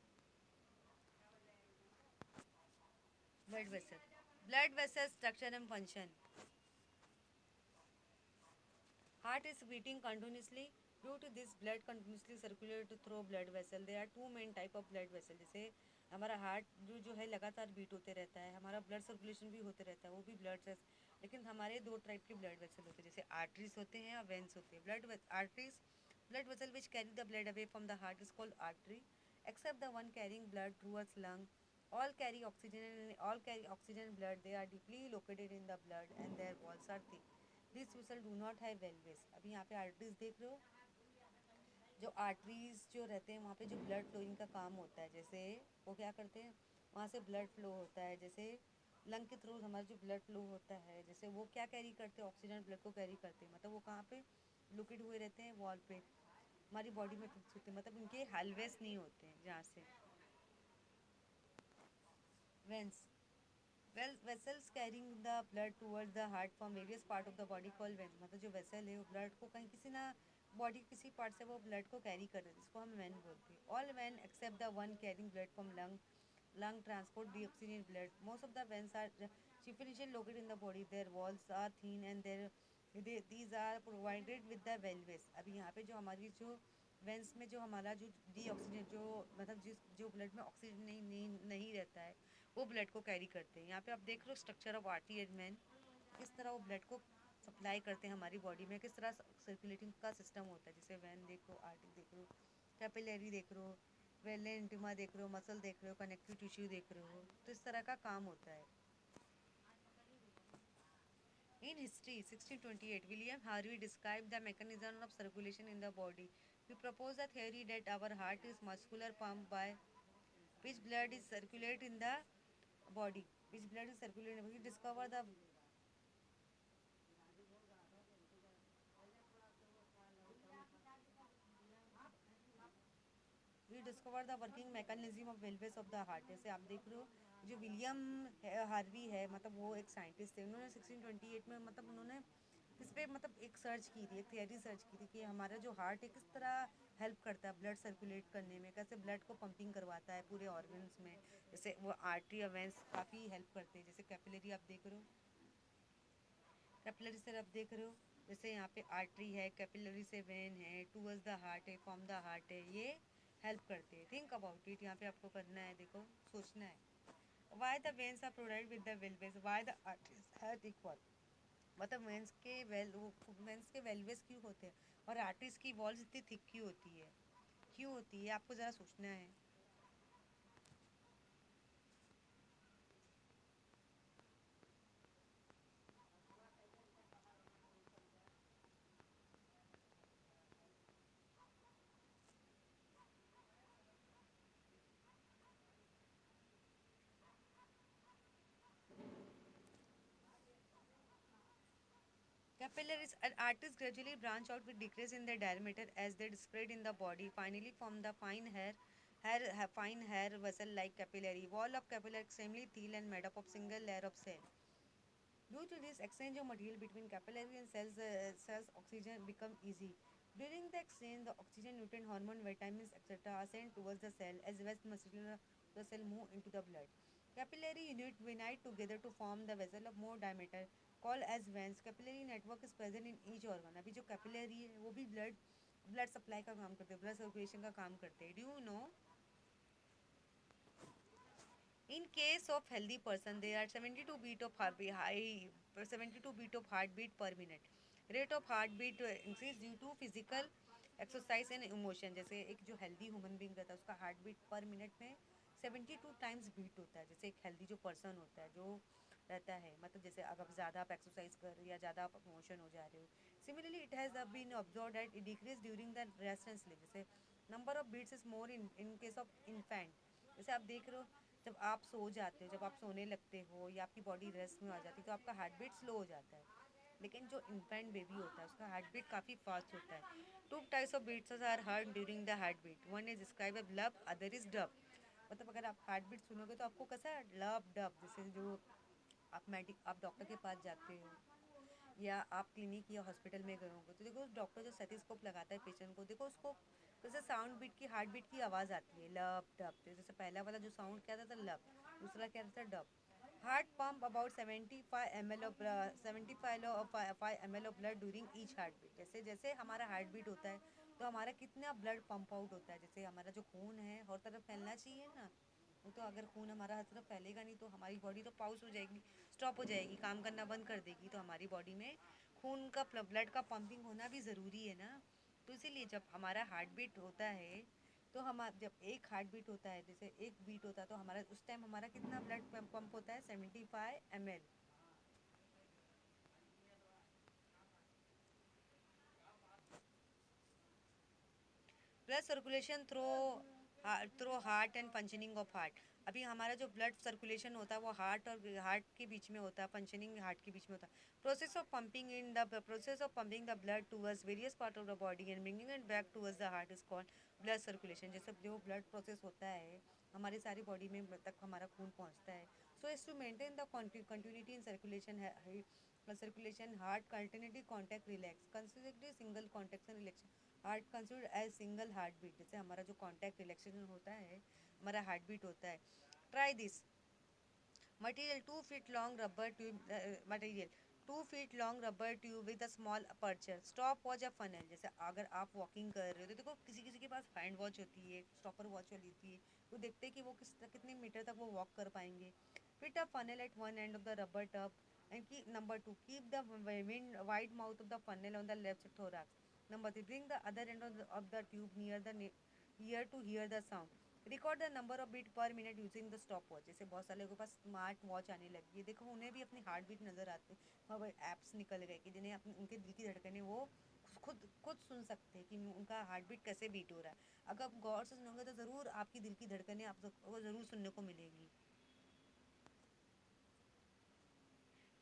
Blood vessel. Blood vessel structure and function. Heart is beating continuously. Due to this, blood continuously circulate through blood vessel. There are two main type of blood vessel. जैसे हमारा हार्ट जो है लगातार बीट होते रहता है, हमारा ब्लड सर्कुलेशन भी होते रहता है, वो भी ब्लड से। लेकिन हमारे दो टाइप के ब्लड वेसल होते हैं, जैसे आर्टरीज होते हैं और वेंस होते हैं। Blood arteries, blood vessel which carry the blood away from the heart is called artery, except the one carrying blood towards lung. All carry oxygen and blood. They are deeply located in the blood and their walls are thick. These vessels do not have valves. अभी यहाँ पे arteries देख रहे हो, जो arteries जो रहते हैं वहाँ पे जो ब्लड फ्लोइंग का काम होता है, जैसे वो क्या करते हैं, वहाँ से ब्लड फ्लो होता है, जैसे लंग के थ्रू हमारा जो ब्लड फ्लो होता है, जैसे वो क्या कैरी करते हैं, ऑक्सीजन ब्लड को कैरी करते हैं, मतलब वो कहाँ पे लोकेट हुए रहते हैं, वॉल पे हमारी बॉडी में फिक्स होते हैं, मतलब उनके हलवेस नहीं होते हैं जहाँ से। Veins, well vessels carrying the blood towards the heart from various part of the body call vein, मतलब जो वेसल है वो ब्लड को कहीं किसी ना बॉडी किसी पार्ट से वो ब्लड को कैरी कर रहे हैं, जिसको हम वेन बोलते हैं। All vein except the one carrying blood from lung transport the oxygen in blood. Most of the veins are superficially located in the body. Their walls are thin and these are provided with the valves. अभी यहाँ पे जो हमारी जो veins में जो हमारा जो डी ऑक्सीजन जो मतलब जिस जो ब्लड में ऑक्सीजन नहीं रहता है, वो ब्लड को कैरी करते हैं। यहाँ पे आप देख लो structure of artery and vein, किस तरह वो ब्लड को सप्लाई करते हैं हमारी बॉडी में, किस तरह सर्कुलेटिंग का सिस्टम होता है। जैसे वैन देख लो, आर्टरी देख लो, कैपिलरी देख लो, वेले इंटिमा देख रहे हो, मसल देख रहे हो, कनेक्टिव टिश्यू देख रहे हो, तो इस तरह का काम होता है। In history, 1628, William Harvey described the mechanism of circulation in the body. He proposed a theory that our heart is muscular pump by which blood is circulated in the body. Which blood is circulated. He discovered the we discover the working mechanism of valves of the heart. जैसे आप देख रहे हो, जो William Harvey है, मतलब वो एक साइंटिस्ट थे, उन्होंने 1628 में मतलब उन्होंने इस पर मतलब एक सर्च की थी, एक थियरी सर्च की थी कि हमारा जो हार्ट है किस तरह हेल्प करता है ब्लड सर्कुलेट करने में, कैसे ब्लड को पंपिंग करवाता है पूरे ऑर्गन्स में। जैसे वो आर्टरी और वेंस काफ़ी हेल्प करते हैं। जैसे कैपिलरी आप देख रहे हो, कैपिलरी से आप देख रहे हो, जैसे यहाँ पे आर्टरी है, कैपिलरी से वेन है, टूवर्ड्स द हार्ट है, फ्रॉम द हार्ट है, ये हेल्प करते हैं। थिंक अबाउट इट, यहाँ पे आपको करना है, देखो सोचना है। Why the veins are provided with the valves, why the arteries have equal, मतलब वेंस के वेलवेज क्यों होते हैं और आर्टरीज की वॉल्स इतनी थिक क्यों होती है, आपको ज़रा सोचना है। Capillaries and arteries gradually branch out with decrease in their diameter as they spread in the body. Finally, form the fine hair vessel-like capillary. Wall of capillary extremely thin and made up of single layer of cell. Due to this exchange of material between capillary and cells oxygen become easy. During the exchange, the oxygen, nutrient, hormone, vitamins, etc. are sent towards the cell as waste material the cell move into the blood. Capillary unite together to form the vessel of more diameter called as veins. Capillary network is present in each organ. अभी जो capillary है वो भी blood supply का काम करते हैं, blood circulation का काम करते हैं। Do you know? In case of healthy person, there are 72 beat of heartbeat per minute. Rate of heartbeat increase due to physical exercise and emotion. जैसे एक जो healthy human being रहता है उसका heartbeat per minute में 72 times beat होता है। जैसे एक healthy जो person होता है जो रहता है, मतलब जैसे अगर ज़्यादा आप एक्सरसाइज कर रहे हो या ज़्यादा आप इमोशन हो जा रहे हो। Similarly it has been observe that it decreases during the rest and sleep. जैसे number of beats is more in case of infant. जैसे आप देख रहे हो, जब आप सो जाते हो, जब आप सोने लगते हो या आपकी बॉडी रेस्ट में आ जाती है तो आपका हार्ट बीट स्लो हो जाता है। लेकिन जो इन्फेंट बेबी होता है उसका हार्ट बीट काफ़ी फास्ट होता है। Two types of beats are heard during the heart beat. One is describe as lub, other is dub. मतलब अगर आप हार्ट बीट सुनोगे तो आपको कैसा लब डब, जैसे जो आप डॉक्टर के पास जाते हो या आप क्लिनिक या हॉस्पिटल में गए होंगे तो देखो डॉक्टर जो सेटिस्कोप लगाता है पेशेंट को, देखो उसको जैसे साउंड बीट की हार्ट बीट की आवाज़ आती है लब डब। तो जैसे पहला वाला जो साउंड क्या था लब, दूसरा क्या था dub. Heart pump about 75 ml of 75 of 5 ml of blood during each heartbeat. जैसे जैसे हमारा हार्ट बीट होता है तो हमारा कितना ब्लड पंप आउट होता है, जैसे हमारा जो खून है हर तरफ फैलना चाहिए ना, वो तो अगर खून हमारा हर तरफ फैलेगा नहीं तो हमारी बॉडी तो पाउस हो जाएगी, स्टॉप हो जाएगी, काम करना बंद कर देगी। तो हमारी बॉडी में खून का ब्लड का पंपिंग होना भी ज़रूरी है ना। तो इसीलिए जब हमारा हार्ट बीट होता है तो हम जब एक हार्ट बीट होता है, जैसे एक बीट होता है तो हमारा उस टाइम हमारा कितना ब्लड पंप होता है, 75 ml। Blood circulation through heart and functioning of heart. अभी हमारा जो ब्लड सर्कुलेशन होता है वो हार्ट और हार्ट के बीच में होता है, फंक्शनिंग हार्ट के बीच में होता है। Process of pumping the blood towards various part of the body and bringing it back towards the heart is called blood circulation. जैसे जो ब्लड प्रोसेस होता है हमारी सारी बॉडी में तक हमारा खून पहुंचता है। So is to maintain the continuity in circulation heart alternative contract relax consider single contraction relaxation heart consider as single heart beat. जैसे हमारा जो कॉन्टैक्ट रिलैक्सेशन होता है हमारा हार्ट बीट होता है। Try this material 2 feet long rubber tube material 2 feet long rubber tube with a small aperture stop watch a funnel। जैसे अगर आप वॉकिंग कर रहे हो तो देखो किसी किसी के पास हैंड वॉच होती है, स्टॉपर वॉच वाली होती है, वो देखते हैं कि वो कितने मीटर तक वो वॉक कर पाएंगे। Fit a funnel at one end of the rubber tube end की number 2 keep the wind wide mouth of the funnel on the left thorax। Number 3 bring the other end of the tube near the ear to hear the sound। Record the number of beat per minute using the stop watch. जैसे बहुत सारे लोगों के पास smart watch आने लगी है, देखो उन्हें भी अपनी हार्ट बीट नज़र आते हैं और ऐप्स निकल गए कि जिन्हें अपने उनके दिल की धड़कनें वो खुद खुद सुन सकते हैं कि उनका हार्ट बीट कैसे बीट हो रहा है। अगर आप गौर से सुनोगे तो ज़रूर आपकी दिल की धड़कनें आपको ज़रूर सुनने को मिलेंगी।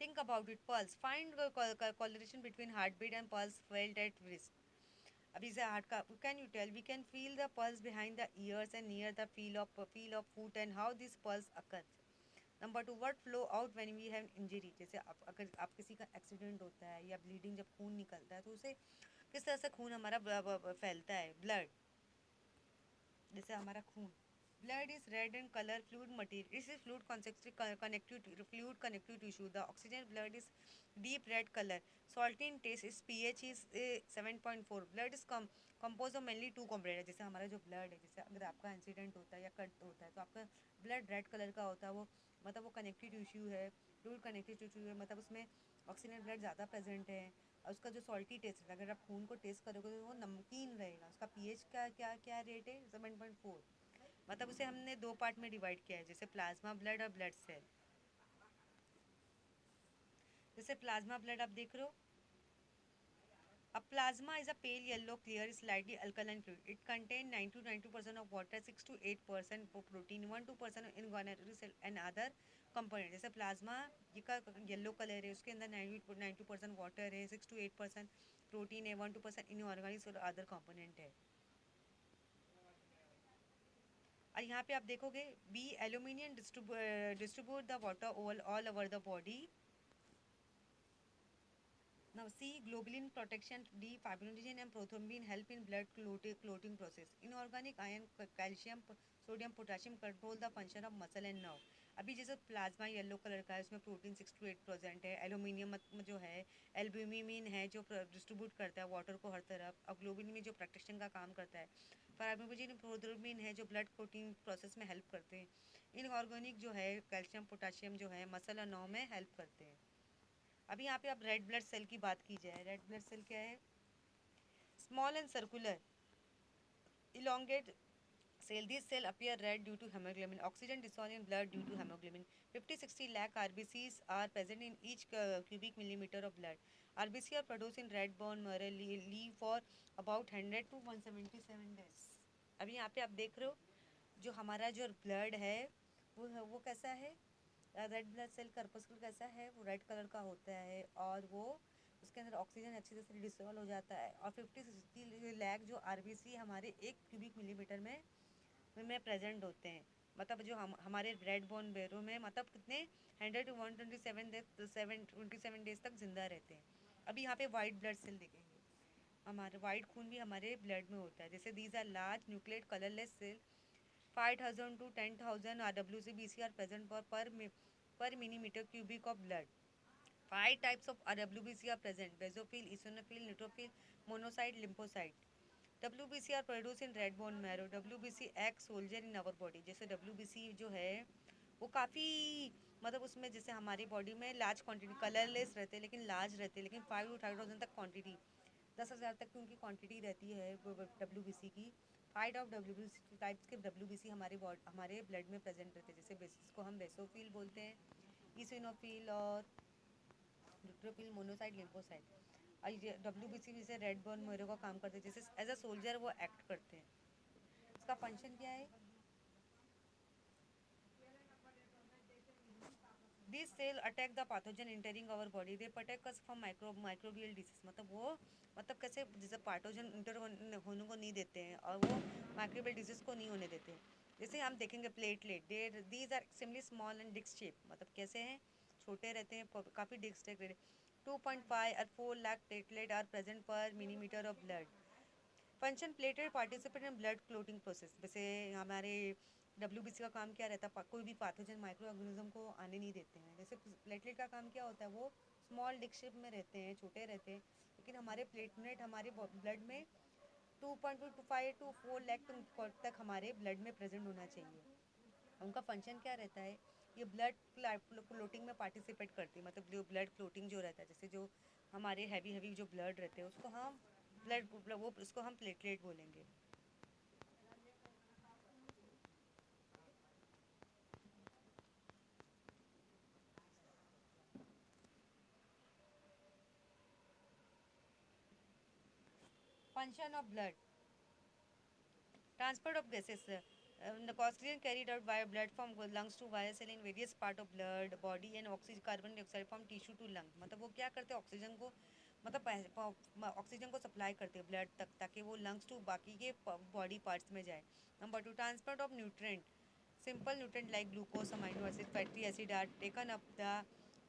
Think about it pulse find correlation between heart beat and pulse felt at wrist. अभी से हार्ट का can you tell we can feel the pulse behind the ears and near the feel of foot and how this pulse occur. Number 2 word flow out when we have injury. जैसे अगर आप किसी का accident होता है या bleeding जब खून निकलता है तो उसे किस तरह से खून हमारा फैलता है। ब्लड जैसे हमारा खून blood is red in colour fluid material this is fluid connective tissue the oxygen blood is deep red colour salty in taste is pH is 7.4 blood is compose of mainly two component. जैसे हमारा जो blood है, जैसे अगर आपका incident होता है या कट होता है तो आपका ब्लड रेड कलर का होता है, वो मतलब वो कनेक्टिव टिश्यू है, फ्लूइड कनेक्टिव टिश्यू है, मतलब उसमें ऑक्सीजन ब्लड ज़्यादा प्रेजेंट है। और उसका जो सॉल्टी टेस्ट है, अगर आप खून को टेस्ट करोगे तो वो नमकीन रहेगा। उसका पीएच का क्या क्या रेट है, 7.4। मतलब उसे हमने दो पार्ट में डिवाइड किया है, जैसे प्लाज्मा ब्लड और ब्लड सेल। जैसे प्लाज्मा ब्लड आप देख रहे हो, अब plasma is a pale yellow clear slightly alkaline fluid it contain 9 to 92% of water 6 to 8% protein 1 2% inorganic cell and other component। जैसे प्लाज्मा ये का येलो कलर है, उसके अंदर 92% वाटर है, 6 to 8% प्रोटीन है, 1 2% इनऑर्गेनिक और अदर कंपोनेंट है। और यहाँ पे आप देखोगे B aluminium distribute the water all over the body. Now C globulin protection D fibrinogen and prothrombin help in blood clotting process inorganic iron calcium sodium potassium control the function of muscle and nerve। अभी जैसे plasma yellow colour का है, उसमें protein 6 to 8% है, aluminium जो है albumin है जो डिस्ट्रीब्यूट करता है वाटर को हर तरफ, और ग्लोबिन में जो प्रोटेक्शन का काम करता है, फाइब्रोजिन प्रोथ्रोम्बिन है जो ब्लड क्लोटिंग प्रोसेस में हेल्प करते हैं, इनऑर्गेनिक जो है कैल्शियम पोटाशियम जो है मसल और नर्व में हेल्प करते हैं। अभी यहाँ पे अब रेड ब्लड सेल की बात की जाए, रेड ब्लड सेल क्या है, small and circular elongate cell these cell appear red due to hemoglobin oxygen dissolved in blood due to hemoglobin 50-60 lakh rbcs are present in each cubic millimeter of blood। rbc are produced in red bone marrow live for about 100 to 177 days। अभी यहाँ पे आप देख रहे हो जो हमारा जो ब्लड है वो कैसा है, रेड ब्लड सेल कर्पस्कुल कैसा है, वो रेड कलर का होता है और वो उसके अंदर ऑक्सीजन अच्छी तरह से डिसॉल्व हो जाता है। और 50-60 लाख जो आरबीसी हमारे 1 क्यूबिक मिलीमीटर में प्रेजेंट होते हैं, मतलब जो हमारे रेड बोन बेरो में मतलब कितने 100 to 127 डेज तक जिंदा रहते हैं। अभी यहाँ पे वाइट ब्लड सेल देखेंगे, हमारे वाइट खून भी हमारे ब्लड में होता है। जैसे these are large nucleated colourless cell 5,000 to 10,000 RWCBC are present per millimeter cubic of blood. Five types of WBC are present: basophil, eosinophil, neutrophil, monocyte, lymphocyte. WBC are produced in red bone marrow. WBC act soldier in our body. जैसे WBC जो है वो काफ़ी मतलब उसमें जैसे हमारी body में लार्ज क्वांटिटी कलरलेस रहते हैं लेकिन लार्ज रहते हैं, लेकिन 5 to 5,000 तक क्वांटिटी 10,000 तक की उनकी क्वांटिटी रहती है WBC की। 5 टाइप्स के WBC हमारे ब्लड में प्रेजेंट रहते हैं। जैसे इसको हम बेसोफिल बोलते हैं, इसिनोफिल और न्यूट्रोफिल, मोनोसाइट, लिम्फोसाइट। और ये WBC जैसे रेड बर्न मेरो का काम करते हैं, जैसे एज अ सोल्जर वो एक्ट करते हैं। इसका फंक्शन क्या है? This cell attack the pathogen entering our body, they protect us from microbial disease. मतलब कैसे जैसे पैथोजन इंटर होने को नहीं देते हैं और वो माइक्रोबियल डिजीज को नहीं होने देते हैं। जैसे हम देखेंगे platelet, there these are extremely small and disc shape, मतलब कैसे हैं, छोटे रहते हैं, काफ़ी डिस्क रहते हैं। 2.5 और 4 लाख प्लेटलेट आर प्रेजेंट पर millimetre of blood. Function plated participate in blood clotting process. वैसे हमारे WBC का काम क्या रहता है? कोई भी पैथोजन माइक्रो ऑर्गेनिज्म को आने नहीं देते हैं। जैसे प्लेटलेट का काम क्या होता है? वो स्मॉल डिक शेप में रहते हैं, छोटे रहते हैं, लेकिन हमारे प्लेटलेट हमारे ब्लड में 2.25 to 4 लाख तक हमारे ब्लड में प्रेजेंट होना चाहिए। उनका फंक्शन क्या रहता है? ये ब्लड क्लोटिंग में पार्टिसिपेट करती है। मतलब जो ब्लड क्लोटिंग जो रहता है, जैसे जो हमारे हैवी हैवी जो ब्लड रहते हैं उसको हम उसको हम प्लेटलेट बोलेंगे। Function of blood, transport of gases, the oxygen carried out by blood from lungs to via cell in various part of blood body and oxygen carbon dioxide from tissue to lung। मतलब वो क्या करते हैं? Oxygen को मतलब oxygen को supply करते हैं ब्लड तक, ताकि वो लंग्स टू बाकी के बॉडी पार्ट्स में जाए। Number 2, transport of nutrient, simple nutrient like glucose, amino acid, fatty acid are taken up the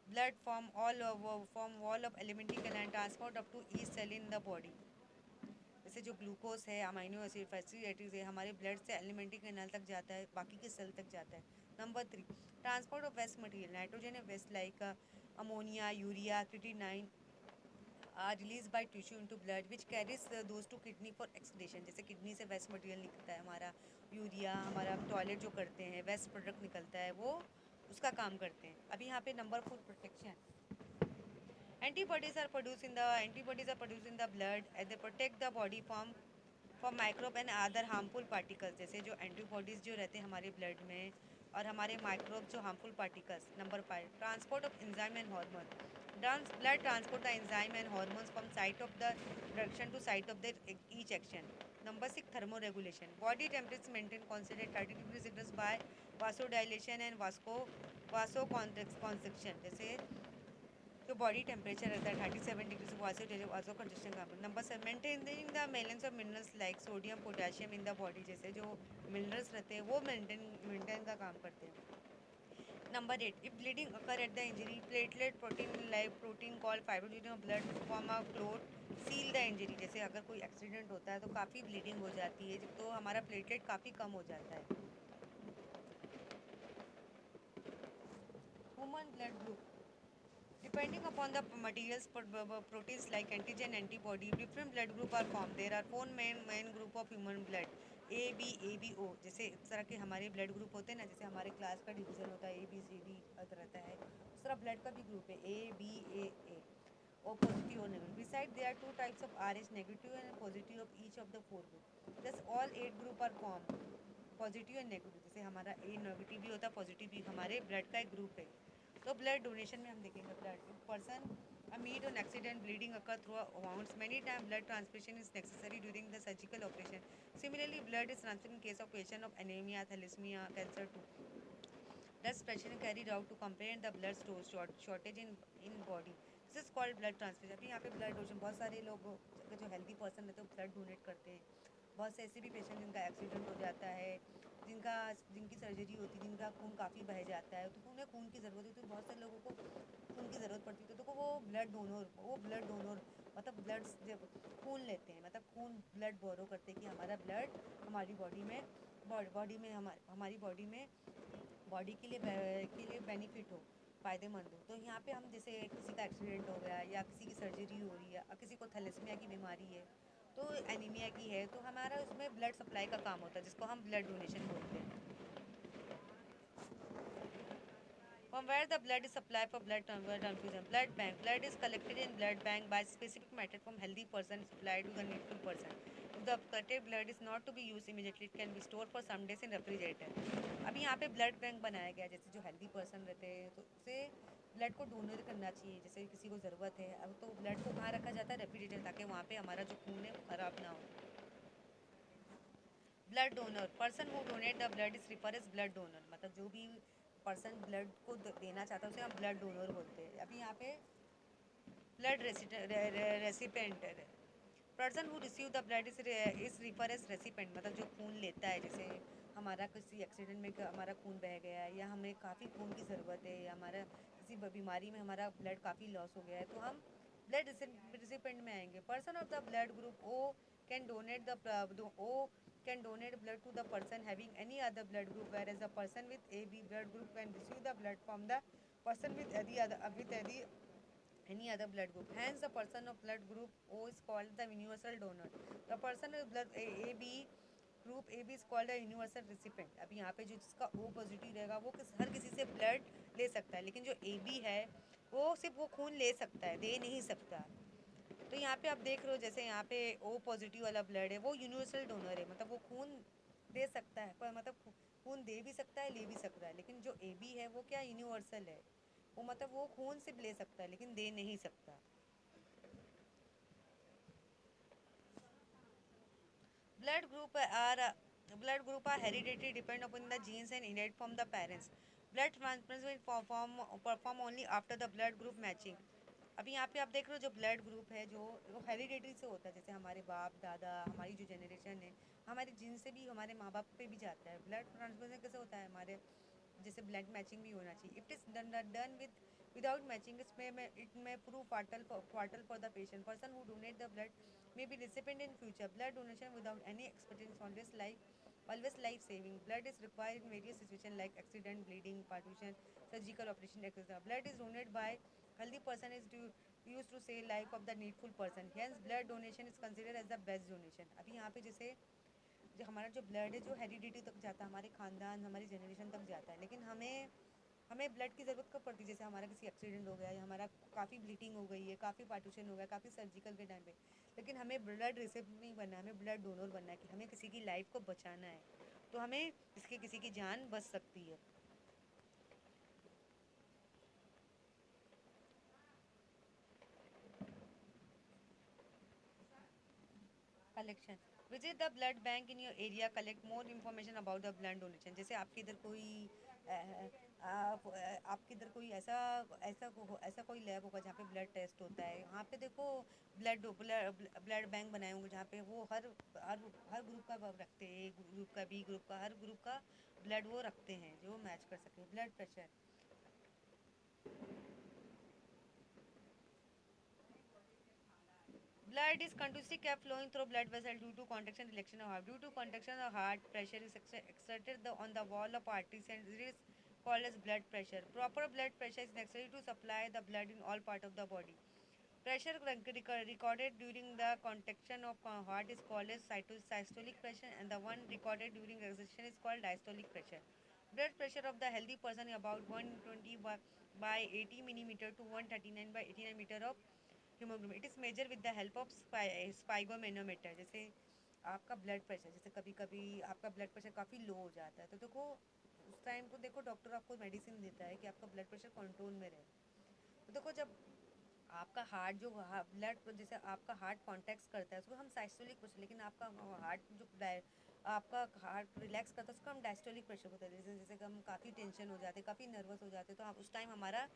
blood from wall of alimentary canal, transport up to each cell in the body। जैसे जो glucose है, amino acid, fatty acid है, हमारे blood से alimentary canal तक जाता है, बाकी के सेल तक जाता है। Number 3, transport of waste material, nitrogen waste like ammonia, urea, creatinine are release by tissue into blood which carries those to kidney for excretion. जैसे किडनी से वेस्ट मटेरियल निकलता है हमारा, यूरिया, हमारा टॉयलेट जो करते हैं वेस्ट प्रोडक्ट निकलता है, वो उसका काम करते हैं। अभी यहाँ पे number 4, protection. Antibodies are produced in the blood and they protect the body from microbe and other harmful particles। जैसे जो एंटीबॉडीज़ जो रहते हैं हमारे ब्लड में और हमारे माइक्रोब जो harmful particles. Number 5, transport of enzyme and hormone, blood transport the enzyme and hormones from site of the production to site of their each action। Number 6, thermoregulation, body temperature maintained constant at 30 degrees Celsius by vasodilation and vasoconstriction। जैसे जो body temperature रहता है 37 degree से वासो conjunction का। Number 7, maintaining the balance of minerals like sodium potassium in the body. जैसे जो minerals रहते हैं वो मेंटेन का काम करते हैं। Number 8, if bleeding occur at the injury, platelet protein like protein call fibrinogen of blood form a clot seal the injury. जैसे अगर कोई एक्सीडेंट होता है तो काफ़ी ब्लीडिंग हो जाती है, तो हमारा प्लेटलेट काफ़ी कम हो जाता है। Human blood group, depending upon the materials, proteins like antigen, antibody, different blood group are formed। There are four main group of human blood: A B A B O। जैसे इस तरह के हमारे ब्लड ग्रुप होते हैं ना, जैसे हमारे क्लास का डिवीजन होता है ABCD रहता है, उस तरह ब्लड का भी ग्रुप है A और पॉजिटिव और negative. Besides there are two types of RH, negative and positive of each of the four group। Thus all 8 group are formed, positive and negative. जैसे हमारा ए नेगेटिव भी होता है, पॉजिटिव भी, हमारे ब्लड का एक ग्रुप है। तो ब्लड डोनेशन में हम देखेंगे blood person a meet an accident, bleeding occur through wounds, many times blood transfusion is necessary during the surgical operation। Similarly blood is transferred in case of patient of anemia, thalassemia, cancer too। Blood transfusion carried out to compensate the blood shortage in body, this is called blood transfusion। अभी यहाँ पे blood donation, बहुत सारे लोग जो healthy person रहते हैं वो ब्लड डोनेट करते हैं। बहुत से ऐसे भी पेशेंट जिनका एक्सीडेंट हो जाता है, जिनकी सर्जरी होती है, जिनका खून काफ़ी बह जाता है, तो उन्हें खून की ज़रूरत होती है। तो बहुत से लोगों को खून की ज़रूरत पड़ती है, तो वो ब्लड डोनर मतलब ब्लड जब खून लेते हैं, मतलब खून ब्लड बोरो करते हैं कि हमारा ब्लड हमारी बॉडी में हमारी बॉडी में बॉडी के लिए बेनिफिट हो। फ़ायदेमंद हो। तो यहाँ पे हम जैसे किसी का एक्सीडेंट हो गया या किसी की सर्जरी हो रही है और किसी को थैलेसीमिया की बीमारी है, तो एनीमिया की है, तो हमारा उसमें ब्लड सप्लाई का काम होता है जिसको हम ब्लड डोनेशन बोलते हैं। From where the blood is supplied for blood transfusion. Blood bank. Blood is collected in blood bank by specific method from healthy person supplied to the needful person. If the collected blood is not to be used immediately, it can be stored for some days in refrigerator. अभी यहाँ पे blood bank बनाया गया है, जैसे जो healthy person रहते हैं तो उसे ब्लड को डोनर करना चाहिए, जैसे किसी को ज़रूरत है। अब तो ब्लड को कहाँ रखा जाता है, रेफ्रिजरेटर, ताकि वहाँ पे हमारा जो खून है वो ख़राब ना हो। Blood donor person who donate the blood is refer as blood donor, मतलब जो भी पर्सन ब्लड को देना चाहता है उसे हम ब्लड डोनर बोलते हैं। अभी यहाँ पे blood recipient, person who receive the blood is refer as recipient, मतलब जो खून लेता है। जैसे हमारा किसी एक्सीडेंट में हमारा खून बह गया है या हमें काफ़ी खून की ज़रूरत है या हमारा किसी बीमारी में हमारा ब्लड काफ़ी लॉस हो गया है, तो हम ब्लड रिसिपेंट में आएंगे। Person of the blood group O can donate the O can donate blood to the person having any other blood group, whereas a person with AB blood group can receive the blood from the person with any other blood group. Hence, the person of blood group O is called the universal donor. The person with blood AB group AB is called a universal recipient. अभी यहाँ पे जो जिसका O positive रहेगा वो हर किसी से blood ले सकता है, लेकिन जो AB है वो सिर्फ वो खून ले सकता है, दे नहीं सकता। तो यहाँ पे आप देख रहे हो, जैसे यहाँ पे ओ पॉजिटिव वाला ब्लड है वो यूनिवर्सल डोनर है, मतलब वो खून दे सकता है, पर मतलब खून दे भी सकता है, ले भी सकता है। लेकिन जो ए बी है वो क्या यूनिवर्सल है, वो मतलब वो खून सिर्फ ले सकता है लेकिन दे नहीं सकता। Blood group are hereditary, depend upon the genes and inherit from the parents. Blood transplants will perform only after the blood group matching. अभी यहाँ पे आप देख रहे हो जो ब्लड ग्रुप है जो वो हेरिडेटरी से होता है, जैसे हमारे बाप दादा, हमारी जो जनरेशन है, हमारे जीन से भी हमारे माँ बाप पे भी जाता है। ब्लड ट्रांसफ्यूजन कैसे होता है, हमारे जैसे ब्लड मैचिंग भी होना चाहिए। It is done with without matching it may prove fatal for the patient. Person who donate the blood may be recipient in future. Blood donation without any expectation always life saving. Blood is required in various situations like accident, bleeding, partition, surgical operation, etc. Blood is donated by healthy person is used to save life of the needful person. Hence blood donation is considered as the best donation. अभी यहाँ पे जैसे जो हमारा जो blood है जो heredity तक जाता है, हमारे खानदान हमारी जनरेशन तक जाता है, लेकिन हमें हमें ब्लड की ज़रूरत कब पड़ती है, जैसे हमारा किसी एक्सीडेंट हो गया या हमारा काफ़ी ब्लीडिंग हो गई है, काफ़ी पार्टीशन हो गया, काफ़ी सर्जिकल के टाइम पे, लेकिन हमें ब्लड रिसिपेंट नहीं बनना है, हमें ब्लड डोनर बनना है कि हमें किसी की लाइफ को बचाना है, तो हमें इसके किसी की जान बच सकती है। Collection, visit the blood bank in your area, collect more information about the blood donation. जैसे आपके इधर कोई आपके इधर कोई ऐसा कोई लैब होगा जहाँ पे ब्लड टेस्ट होता है, वहाँ पे देखो ब्लड बैंक बनाए होंगे जहाँ पे वो हर हर ग्रुप का रखते हैं, ए ग्रुप का, बी ग्रुप का, हर ग्रुप का ब्लड वो रखते हैं जो मैच कर सके। Blood pressure, blood is continuously kept flowing through blood vessel due to contraction and relaxation of heart. Due to contraction of heart, pressure is exerted on the wall of arteries and it is called as blood pressure. Proper blood pressure is necessary to supply the blood in all parts of the body. Pressure recorded during the contraction of heart is called as systolic pressure, and the one recorded during exertion is called diastolic pressure. Blood pressure of the healthy person is about 120 by 80 millimeter to 139 by 89 meter of haemoglobin. It is measure with the help of sphygmomanometer. जैसे आपका blood pressure, जैसे कभी कभी आपका blood pressure काफ़ी लो हो जाता है, तो देखो उस टाइम को देखो डॉक्टर आपको मेडिसिन देता है कि आपका ब्लड प्रेशर कंट्रोल में रहे। तो देखो जब आपका हार्ट जो ब्लड जैसे आपका हार्ट कॉन्टैक्ट करता है उसको हम साइस्टोलिक प्रेशर, लेकिन आपका हार्ट जो आपका हार्ट रिलैक्स करता है उसको हम डायस्टोलिक प्रेशर होता है। जैसे जैसे कि हम काफ़ी टेंशन हो जाते हैं, काफ़ी नर्वस हो जाते हैं, तो उस टाइम हमारा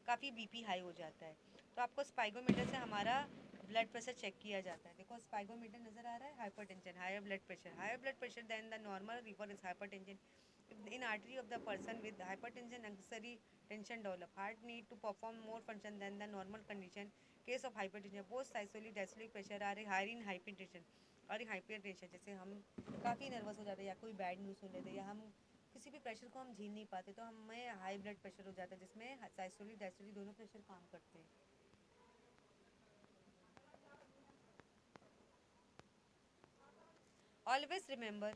काफ़ी बीपी हाई हो जाता है। तो आपको स्पाइगोमीटर से हमारा ब्लड प्रेशर चेक किया जाता है। देखो स्पाइगोमीटर नज़र आ रहा है, hypertension, higher blood pressure than the normal river is hypertension. In artery of the person with hypertension, necessary tension develop. Heart need to perform more function than the normal condition. Case of hypertension, both systolic diastolic pressure are higher in hypertension और hypertension। जैसे हम काफ़ी nervous हो जाते हैं या कोई bad news सुन लेते हैं या हम किसी भी प्रेशर को हम झेल नहीं पाते, तो हमें हाई ब्लड प्रेशर हो जाता है, जिसमें साइस्टोलिक डायस्टोलिक दोनों प्रेशर काम करते हैं। Always remember,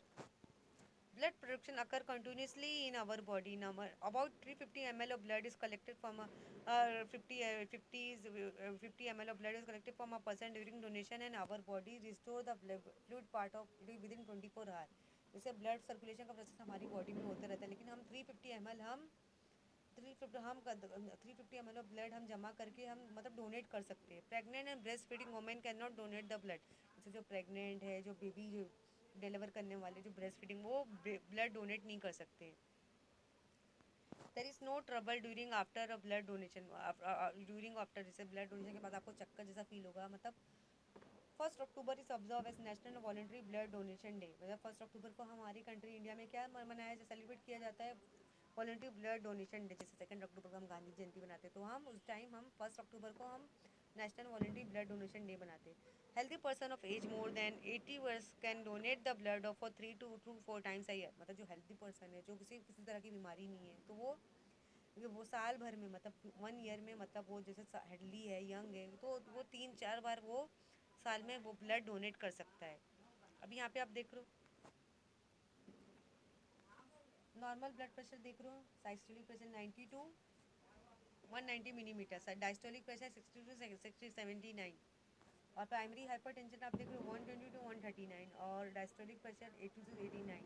blood production occur continuously in our body. Number about 350 ml of blood is collected from a 50 ml of blood is collected from a person during donation, and our body restore the fluid part of it within 24 hours. जैसे blood circulation का process हमारी body में होता रहता है, लेकिन हम 350 ml हम 350 ml ऑफ ब्लड हम जमा करके हम मतलब डोनेट कर सकते हैं। Pregnant and breast feeding women can not donate the blood. जैसे जो प्रेग्नेंट है, जो बेबी जो डिलीवर करने वाले, जो ब्रेस्ट फीडिंग, वो ब्लड डोनेट नहीं कर सकते। There is no trouble during after a blood donation. During after जैसे ब्लड डोनेशन के बाद आपको चक्कर जैसा फील होगा, मतलब 1 October is observe as national voluntary blood donation day. मतलब 1 अक्टूबर को हमारी कंट्री इंडिया में क्या मनाया सेलिब्रेट किया जाता है, वॉलंटरी ब्लड डोनेशन डे। जैसे 2 अक्टूबर को हम गांधी जयंती बनाते हैं, तो हम उस टाइम हम 1 अक्टूबर को हम national voluntary blood donation day बनाते हैं। Healthy person of age more than 80 years can donate the blood of for 3 to 4 times a year. मतलब जो हेल्दी पर्सन है, जो किसी किसी तरह की बीमारी नहीं है, तो वो साल भर में मतलब 1 ईयर में, मतलब वो जैसे हेल्दी है, यंग है, तो वो 3-4 बार वो साल में वो ब्लड डोनेट कर सकता है। अभी यहाँ पे आप देख रहे हो नॉर्मल ब्लड प्रेशर देख रहे हो, systolic pressure 90 to 190 millimetre, diastolic pressure 60 to 79, और प्राइमरी हाइपरटेंशन आप देख रहे हो 120 टू 139, और diastolic pressure 80 to 89।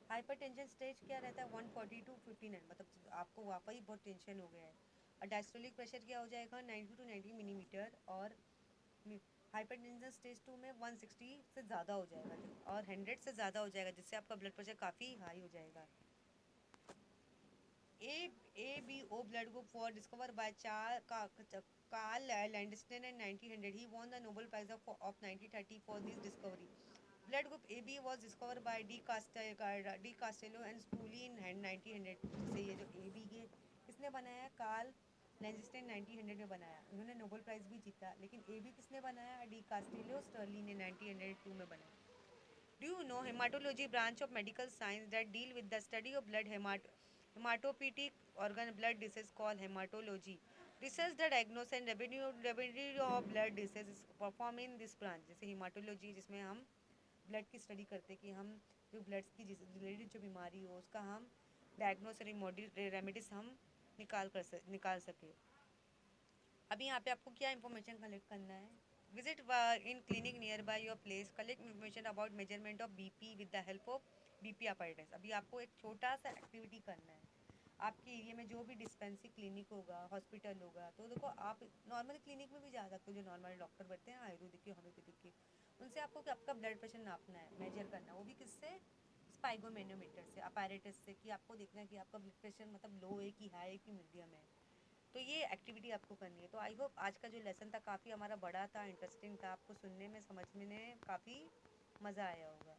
Hypertension stage क्या रहता है 140 टू 59, मतलब आपको वाकई बहुत टेंशन हो गया है। और डायस्टोलिक प्रेशर क्या हो जाएगा 90 टू 90 मिलीमीटर, और हाइपरटेंशन स्टेज 2 में 160 से ज़्यादा हो जाएगा, और 100 से ज़्यादा हो जाएगा, जिससे आपका ब्लड प्रेशर काफ़ी हाई हो जाएगा। ABO blood group was discovered by Carl Landstein in 1900. He won the Nobel Prize of 1930 for this discovery. Blood group AB was discovered by D. Castello and Spoolie in 1900. जैसे ये जो AB के किसने बनाया है, Karl लैंडस्टेन 1900 में बनाया, उन्होंने नोबेल प्राइज़ भी जीता। लेकिन AB किसने बनाया, डी कास्टेलो स्टर्ली ने 1902 में बनाया। Do you know hematology branch of medical science that deal with the study of blood hematopoietic organ blood disease called hematology? Research the diagnosis and revenue of blood disease is performed in this branch। जैसे hematology जिसमें हम blood की study करते हैं कि हम जो blood की रिलेटेड जो बीमारी हो उसका हम डायग्नोस रेमेडीज हम निकाल सके। अभी यहाँ पे आपको क्या इन्फॉर्मेशन कलेक्ट करना है, visit in clinic near by your place, collect information about measurement of BP with the help of BP apparatus. अभी आपको एक छोटा सा एक्टिविटी करना है। आपके एरिया में जो भी डिस्पेंसरी क्लिनिक होगा, हॉस्पिटल होगा, तो देखो आप नॉर्मल क्लिनिक में भी जा सकते हो, जो नॉर्मल डॉक्टर बैठते हैं आयुर्वेदिक के, होम्योपैथिक के, उनसे आपको आपका ब्लड प्रेशर नापना है, मेजर करना है, वो भी किससे, स्पाइगोमेनोमीटर से, अपैरेटस से, कि आपको देखना है कि आपका ब्लड प्रेशर मतलब लो है कि हाई है कि मीडियम है। तो ये एक्टिविटी आपको करनी है। तो आई होप आज का जो लेसन था काफ़ी हमारा बड़ा था, इंटरेस्टिंग था, आपको सुनने में समझने में काफ़ी मज़ा आया होगा।